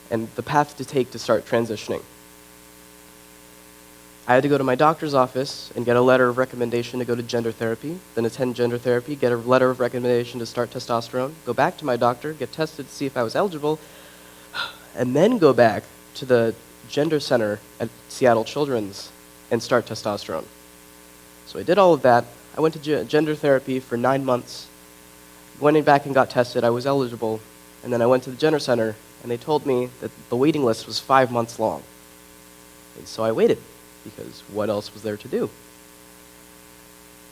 and the path to take to start transitioning. I had to go to my doctor's office and get a letter of recommendation to go to gender therapy, then attend gender therapy, get a letter of recommendation to start testosterone, go back to my doctor, get tested to see if I was eligible, and then go back to the gender center at Seattle Children's and start testosterone. So I did all of that. I went to gender therapy for 9 months, went back and got tested, I was eligible, and then I went to the gender center and they told me that the waiting list was 5 months long. And so I waited, because what else was there to do?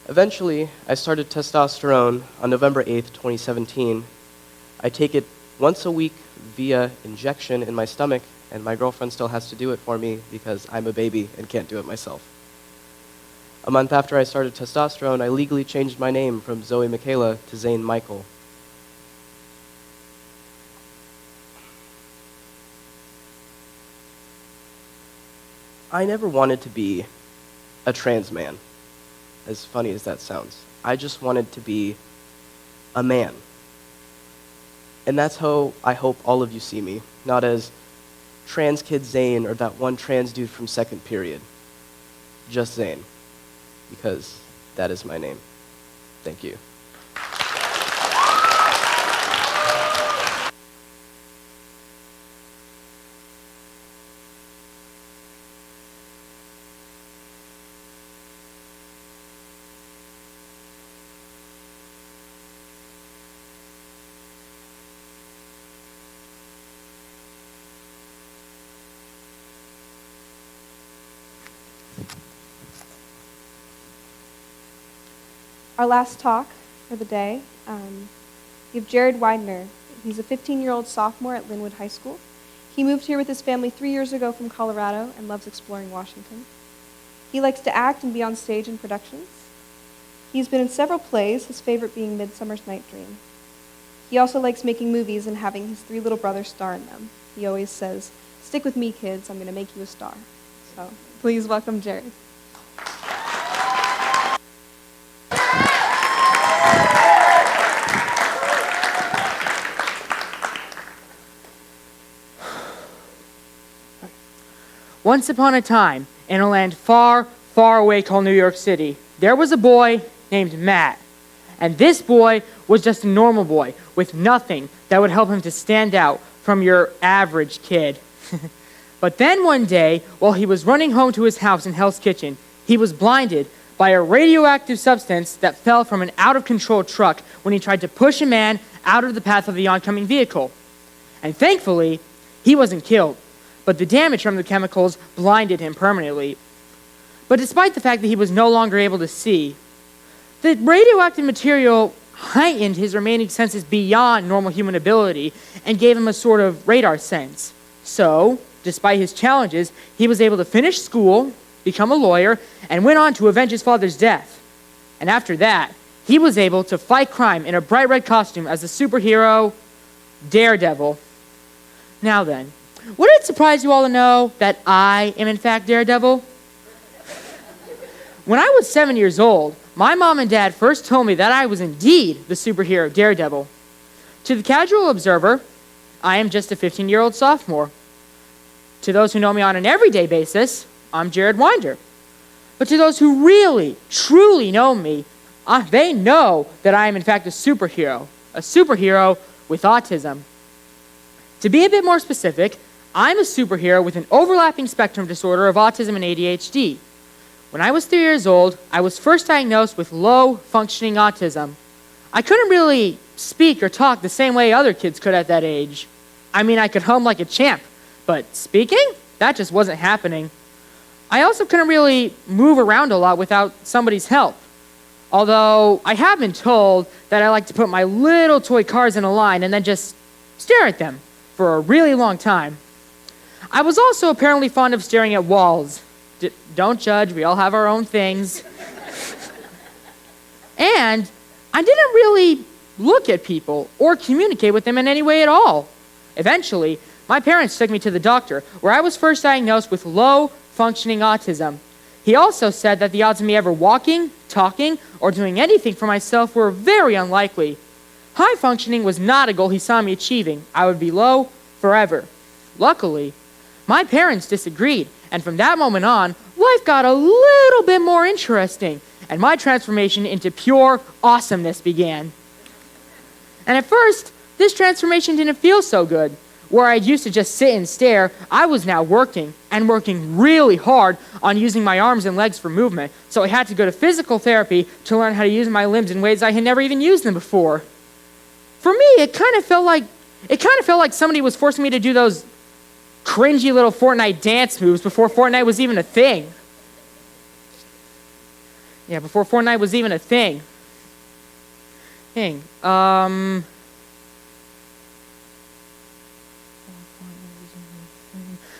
Eventually, I started testosterone on November 8th, 2017. I take it once a week via injection in my stomach, and my girlfriend still has to do it for me because I'm a baby and can't do it myself. A month after I started testosterone, I legally changed my name from Zoe Michaela to Zane Michael. I never wanted to be a trans man, as funny as that sounds. I just wanted to be a man. And that's how I hope all of you see me, not as trans kid Zane or that one trans dude from second period. Just Zane, because that is my name. Thank you. Our last talk for the day, we have Jared Widener. He's a 15-year-old sophomore at Linwood High School. He moved here with his family 3 years ago from Colorado and loves exploring Washington. He likes to act and be on stage in productions. He's been in several plays, his favorite being Midsummer's Night Dream. He also likes making movies and having his 3 little brothers star in them. He always says, "Stick with me, kids, I'm going to make you a star." So please welcome Jared. Once upon a time, in a land far, far away called New York City, there was a boy named Matt. And this boy was just a normal boy with nothing that would help him to stand out from your average kid. But then one day, while he was running home to his house in Hell's Kitchen, he was blinded by a radioactive substance that fell from an out-of-control truck when he tried to push a man out of the path of the oncoming vehicle. And thankfully, he wasn't killed, but the damage from the chemicals blinded him permanently. But despite the fact that he was no longer able to see, the radioactive material heightened his remaining senses beyond normal human ability and gave him a sort of radar sense. So, despite his challenges, he was able to finish school, become a lawyer, and went on to avenge his father's death. And after that, he was able to fight crime in a bright red costume as the superhero Daredevil. Now then, would it surprise you all to know that I am in fact Daredevil? When I was 7 years old, my mom and dad first told me that I was indeed the superhero Daredevil. To the casual observer, I am just a 15-year-old sophomore. To those who know me on an everyday basis, I'm Jared Winder. But to those who really, truly know me, they know that I am in fact a superhero with autism. To be a bit more specific, I'm a superhero with an overlapping spectrum disorder of autism and ADHD. When I was 3 years old, I was first diagnosed with low-functioning autism. I couldn't really speak or talk the same way other kids could at that age. I mean, I could hum like a champ, but speaking? That just wasn't happening. I also couldn't really move around a lot without somebody's help. Although, I have been told that I like to put my little toy cars in a line and then just stare at them. for a really long time. I was also apparently fond of staring at walls. Don't judge, we all have our own things. And I didn't really look at people or communicate with them in any way at all. Eventually, my parents took me to the doctor, where I was first diagnosed with low-functioning autism. He also said that the odds of me ever walking, talking, or doing anything for myself were very unlikely. High functioning was not a goal he saw me achieving. I would be low forever. Luckily, my parents disagreed, and from that moment on, life got a little bit more interesting, and my transformation into pure awesomeness began. And at first, this transformation didn't feel so good. Where I used to just sit and stare, I was now working, and working really hard on using my arms and legs for movement, so I had to go to physical therapy to learn how to use my limbs in ways I had never even used them before. For me, it kind of felt like somebody was forcing me to do those cringy little Fortnite dance moves before Fortnite was even a thing. Yeah, before Fortnite was even a thing.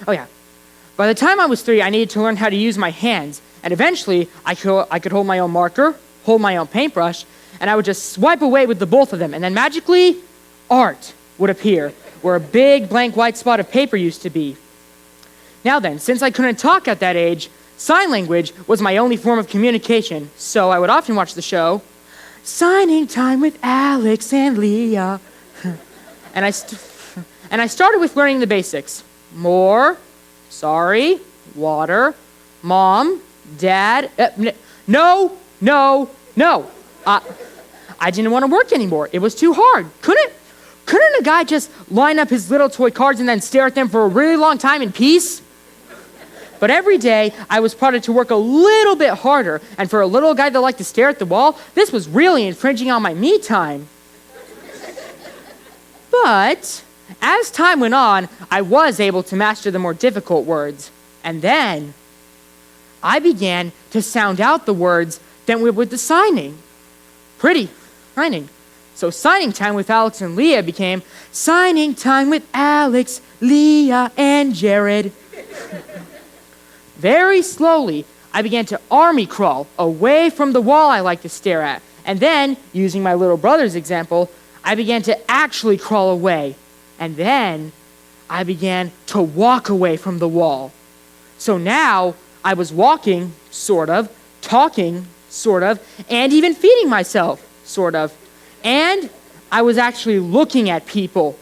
Oh yeah. By the time I was 3, I needed to learn how to use my hands, and eventually I could hold my own marker, hold my own paintbrush, and I would just swipe away with the both of them, and then magically, art would appear where a big blank white spot of paper used to be. Now then, since I couldn't talk at that age, sign language was my only form of communication, so I would often watch the show, Signing Time with Alex and Leah. and I started with learning the basics. More, sorry, water, mom, dad, no. I didn't want to work anymore. It was too hard. Couldn't a guy just line up his little toy cards and then stare at them for a really long time in peace? But every day, I was prodded to work a little bit harder, and for a little guy that liked to stare at the wall, this was really infringing on my me time. But as time went on, I was able to master the more difficult words. And then I began to sound out the words that went with the signing. Pretty signing. So signing time with Alex and Leah became signing time with Alex, Leah, and Jared. Very slowly, I began to army crawl away from the wall I like to stare at. And then, using my little brother's example, I began to actually crawl away. And then I began to walk away from the wall. So now I was walking, sort of, talking, sort of, and even feeding myself, sort of. And I was actually looking at people.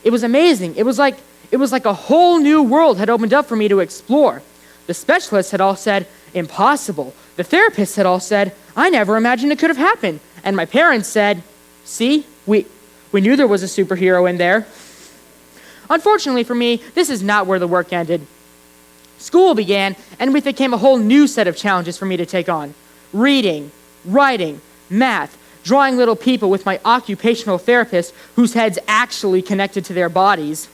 It was amazing. It was like a whole new world had opened up for me to explore. The specialists had all said, impossible. The therapists had all said, I never imagined it could have happened. And my parents said, see, we knew there was a superhero in there. Unfortunately for me, this is not where the work ended. School began, and with it came a whole new set of challenges for me to take on. Reading, writing, math, drawing little people with my occupational therapist whose head's actually connected to their bodies.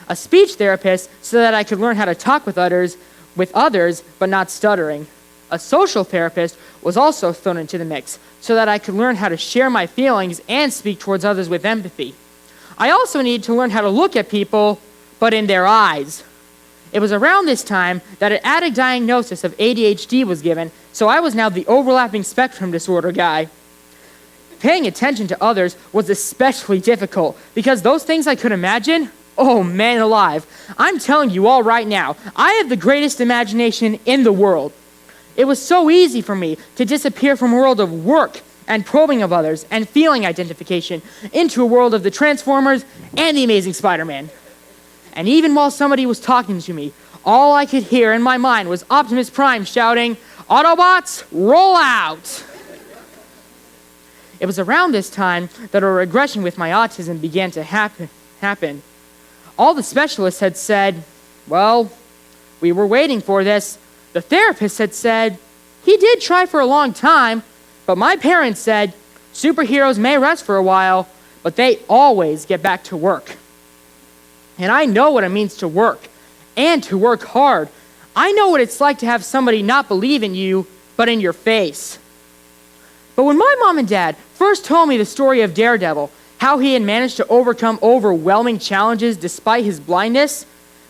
A speech therapist so that I could learn how to talk with others, but not stuttering. A social therapist was also thrown into the mix so that I could learn how to share my feelings and speak towards others with empathy. I also needed to learn how to look at people, but in their eyes. It was around this time that an added diagnosis of ADHD was given, so I was now the overlapping spectrum disorder guy. Paying attention to others was especially difficult because those things I could imagine, oh man alive, I'm telling you all right now, I have the greatest imagination in the world. It was so easy for me to disappear from a world of work and probing of others and feeling identification into a world of the Transformers and the Amazing Spider-Man. And even while somebody was talking to me, all I could hear in my mind was Optimus Prime shouting, Autobots, roll out! It was around this time that a regression with my autism began to happen. All the specialists had said, well, we were waiting for this. The therapist had said, he did try for a long time, but my parents said, superheroes may rest for a while, but they always get back to work. And I know what it means to work, and to work hard. I know what it's like to have somebody not believe in you, but in your face. But when my mom and dad first told me the story of Daredevil, how he had managed to overcome overwhelming challenges despite his blindness,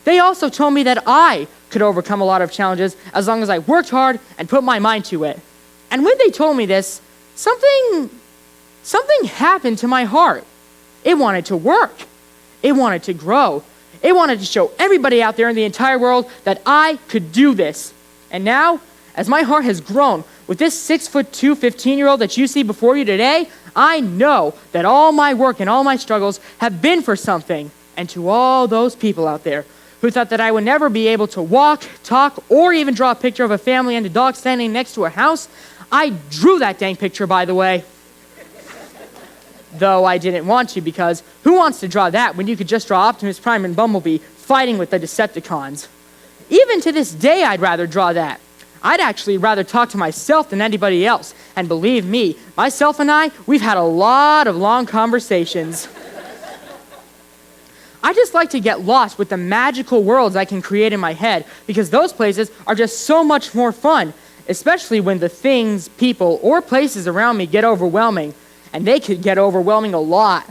they also told me that I could overcome a lot of challenges as long as I worked hard and put my mind to it. And when they told me this, something happened to my heart. It wanted to work. It wanted to grow. It wanted to show everybody out there in the entire world that I could do this. And now, as my heart has grown with this 6'2", 15-year-old that you see before you today, I know that all my work and all my struggles have been for something. And to all those people out there who thought that I would never be able to walk, talk, or even draw a picture of a family and a dog standing next to a house, I drew that dang picture, by the way. Though I didn't want to, because who wants to draw that when you could just draw Optimus Prime and Bumblebee fighting with the Decepticons? Even to this day, I'd rather draw that. I'd actually rather talk to myself than anybody else. And believe me, myself and I, we've had a lot of long conversations. I just like to get lost with the magical worlds I can create in my head, because those places are just so much more fun, especially when the things, people, or places around me get overwhelming. And they could get overwhelming a lot.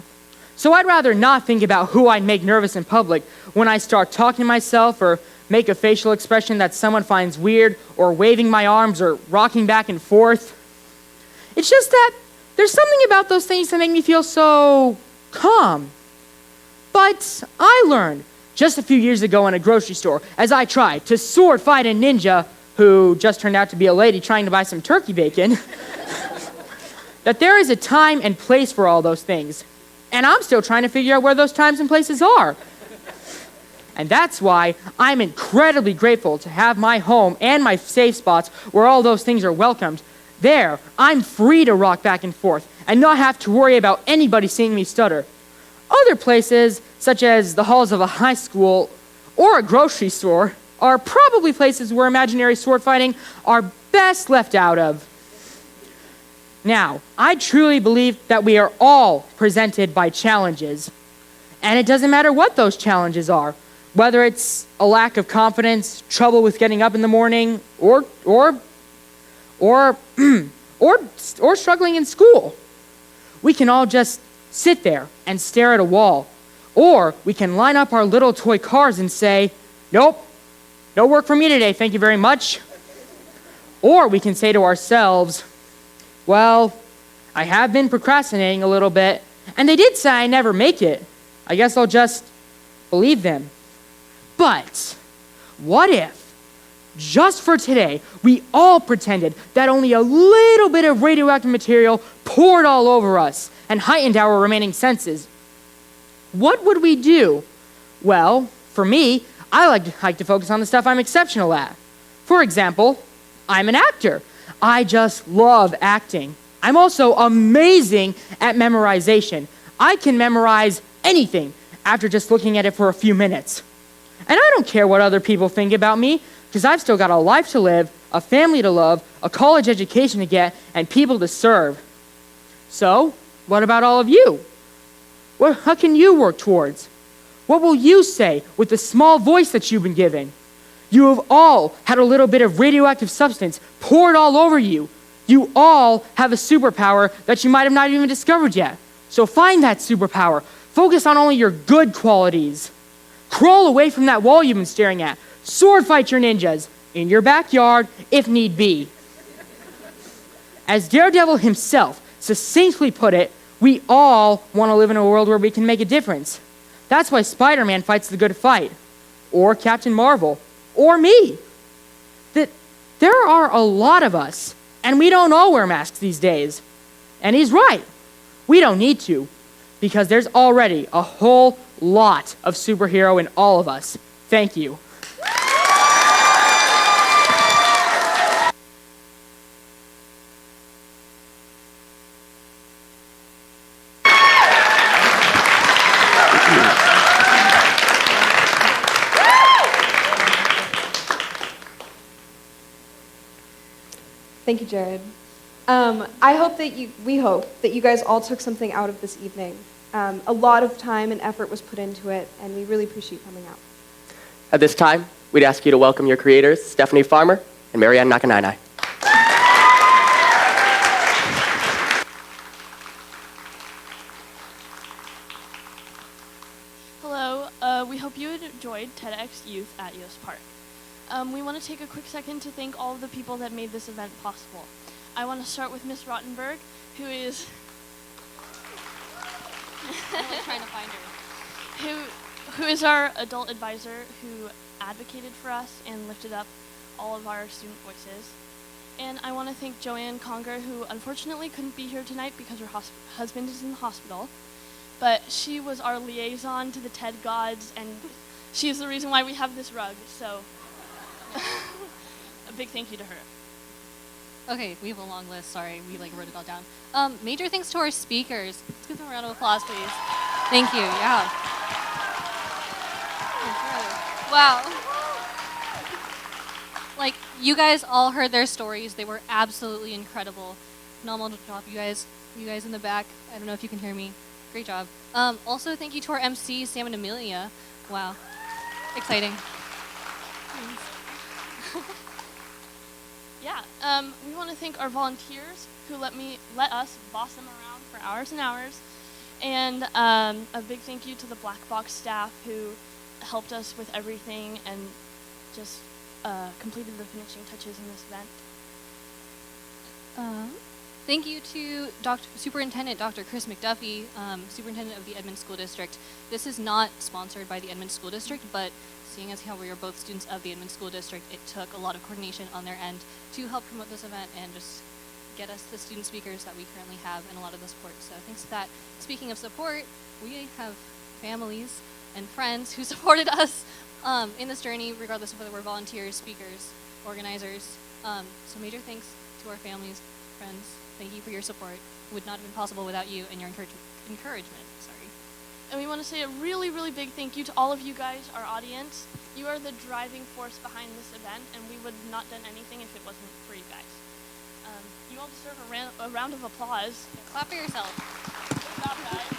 So I'd rather not think about who I'd make nervous in public when I start talking to myself or make a facial expression that someone finds weird or waving my arms or rocking back and forth. It's just that there's something about those things that make me feel so calm. But I learned just a few years ago in a grocery store as I tried to sword fight a ninja who just turned out to be a lady trying to buy some turkey bacon that there is a time and place for all those things. And I'm still trying to figure out where those times and places are. And that's why I'm incredibly grateful to have my home and my safe spots where all those things are welcomed. There, I'm free to rock back and forth and not have to worry about anybody seeing me stutter. Other places, such as the halls of a high school or a grocery store, are probably places where imaginary sword fighting are best left out of. Now, I truly believe that we are all presented by challenges. And it doesn't matter what those challenges are, whether it's a lack of confidence, trouble with getting up in the morning, or struggling in school. We can all just sit there and stare at a wall. Or we can line up our little toy cars and say, nope, no work for me today, thank you very much. Or we can say to ourselves, well, I have been procrastinating a little bit, and they did say I never make it. I guess I'll just believe them. But what if, just for today, we all pretended that only a little bit of radioactive material poured all over us and heightened our remaining senses? What would we do? Well, for me, I like to focus on the stuff I'm exceptional at. For example, I'm an actor. I just love acting. I'm also amazing at memorization. I can memorize anything after just looking at it for a few minutes. And I don't care what other people think about me, because I've still got a life to live, a family to love, a college education to get, and people to serve. So, what about all of you? How can you work towards? What will you say with the small voice that you've been given? You have all had a little bit of radioactive substance poured all over you. You all have a superpower that you might have not even discovered yet. So find that superpower. Focus on only your good qualities. Crawl away from that wall you've been staring at. Sword fight your ninjas in your backyard if need be. As Daredevil himself succinctly put it, we all want to live in a world where we can make a difference. That's why Spider-Man fights the good fight. Or Captain Marvel. Or me. That there are a lot of us, and we don't all wear masks these days. And he's right. We don't need to, because there's already a whole lot of superhero in all of us. Thank you. Thank you, Jared. We hope that you guys all took something out of this evening. A lot of time and effort was put into it, and we really appreciate you coming out. At this time, we'd ask you to welcome your creators, Stephanie Farmer and Marianne Nakanainai. enjoyed TEDxYouth at YostPark. We want to take a quick second to thank all of the people that made this event possible. I want to start with Miss Rottenberg, who is I'm really trying to find her. who is our adult advisor who advocated for us and lifted up all of our student voices. And I want to thank Joanne Conger, who unfortunately couldn't be here tonight because her husband is in the hospital. But she was our liaison to the TED gods, and she is the reason why we have this rug. So a big thank you to her. Okay, we have a long list. Sorry, we wrote it all down. Major thanks to our speakers. Let's give them a round of applause, please. Thank you. Yeah. Wow. You guys all heard their stories. They were absolutely incredible. Phenomenal job, you guys. You guys in the back. I don't know if you can hear me. Great job. Also, thank you to our MC, Sam and Amelia. Wow. Exciting. Yeah, we want to thank our volunteers who let us boss them around for hours and hours. And a big thank you to the Black Box staff who helped us with everything and just completed the finishing touches in this event. Thank you to Superintendent Dr. Chris McDuffie, Superintendent of the Edmonds School District. This is not sponsored by the Edmonds School District, but seeing as how we are both students of the Edmonds School District, it took a lot of coordination on their end to help promote this event and just get us the student speakers that we currently have and a lot of the support. So thanks to that. Speaking of support, we have families and friends who supported us in this journey, regardless of whether we're volunteers, speakers, organizers. So major thanks to our families, friends. Thank you for your support. It would not have been possible without you and your encouragement. Sorry. And we want to say a really, really big thank you to all of you guys, our audience. You are the driving force behind this event, and we would have not done anything if it wasn't for you guys. You all deserve a round of applause. Clap for yourself. Good job, guys.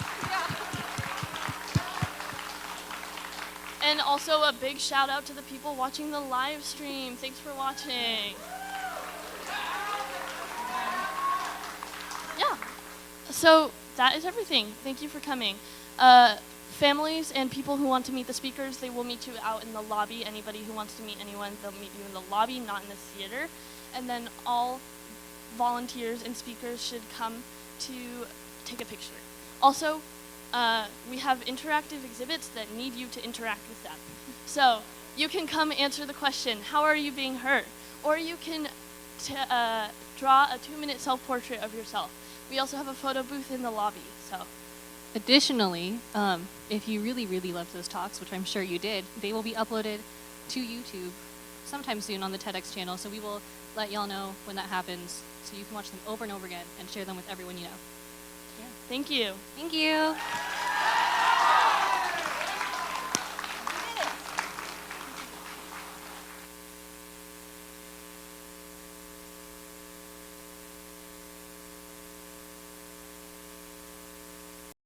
Yeah. And also a big shout out to the people watching the live stream. Thanks for watching. Yeah. So that is everything. Thank you for coming. Families and people who want to meet the speakers, they will meet you out in the lobby. Anybody who wants to meet anyone, they'll meet you in the lobby, not in the theater. And then all volunteers and speakers should come to take a picture. Also, we have interactive exhibits that need you to interact with them. So you can come answer the question, how are you being heard? Or you can draw a 2-minute self-portrait of yourself. We also have a photo booth in the lobby. So. Additionally, if you really, really loved those talks, which I'm sure you did, they will be uploaded to YouTube sometime soon on the TEDx channel. So we will let y'all know when that happens so you can watch them over and over again and share them with everyone you know. Yeah. Thank you. Thank you.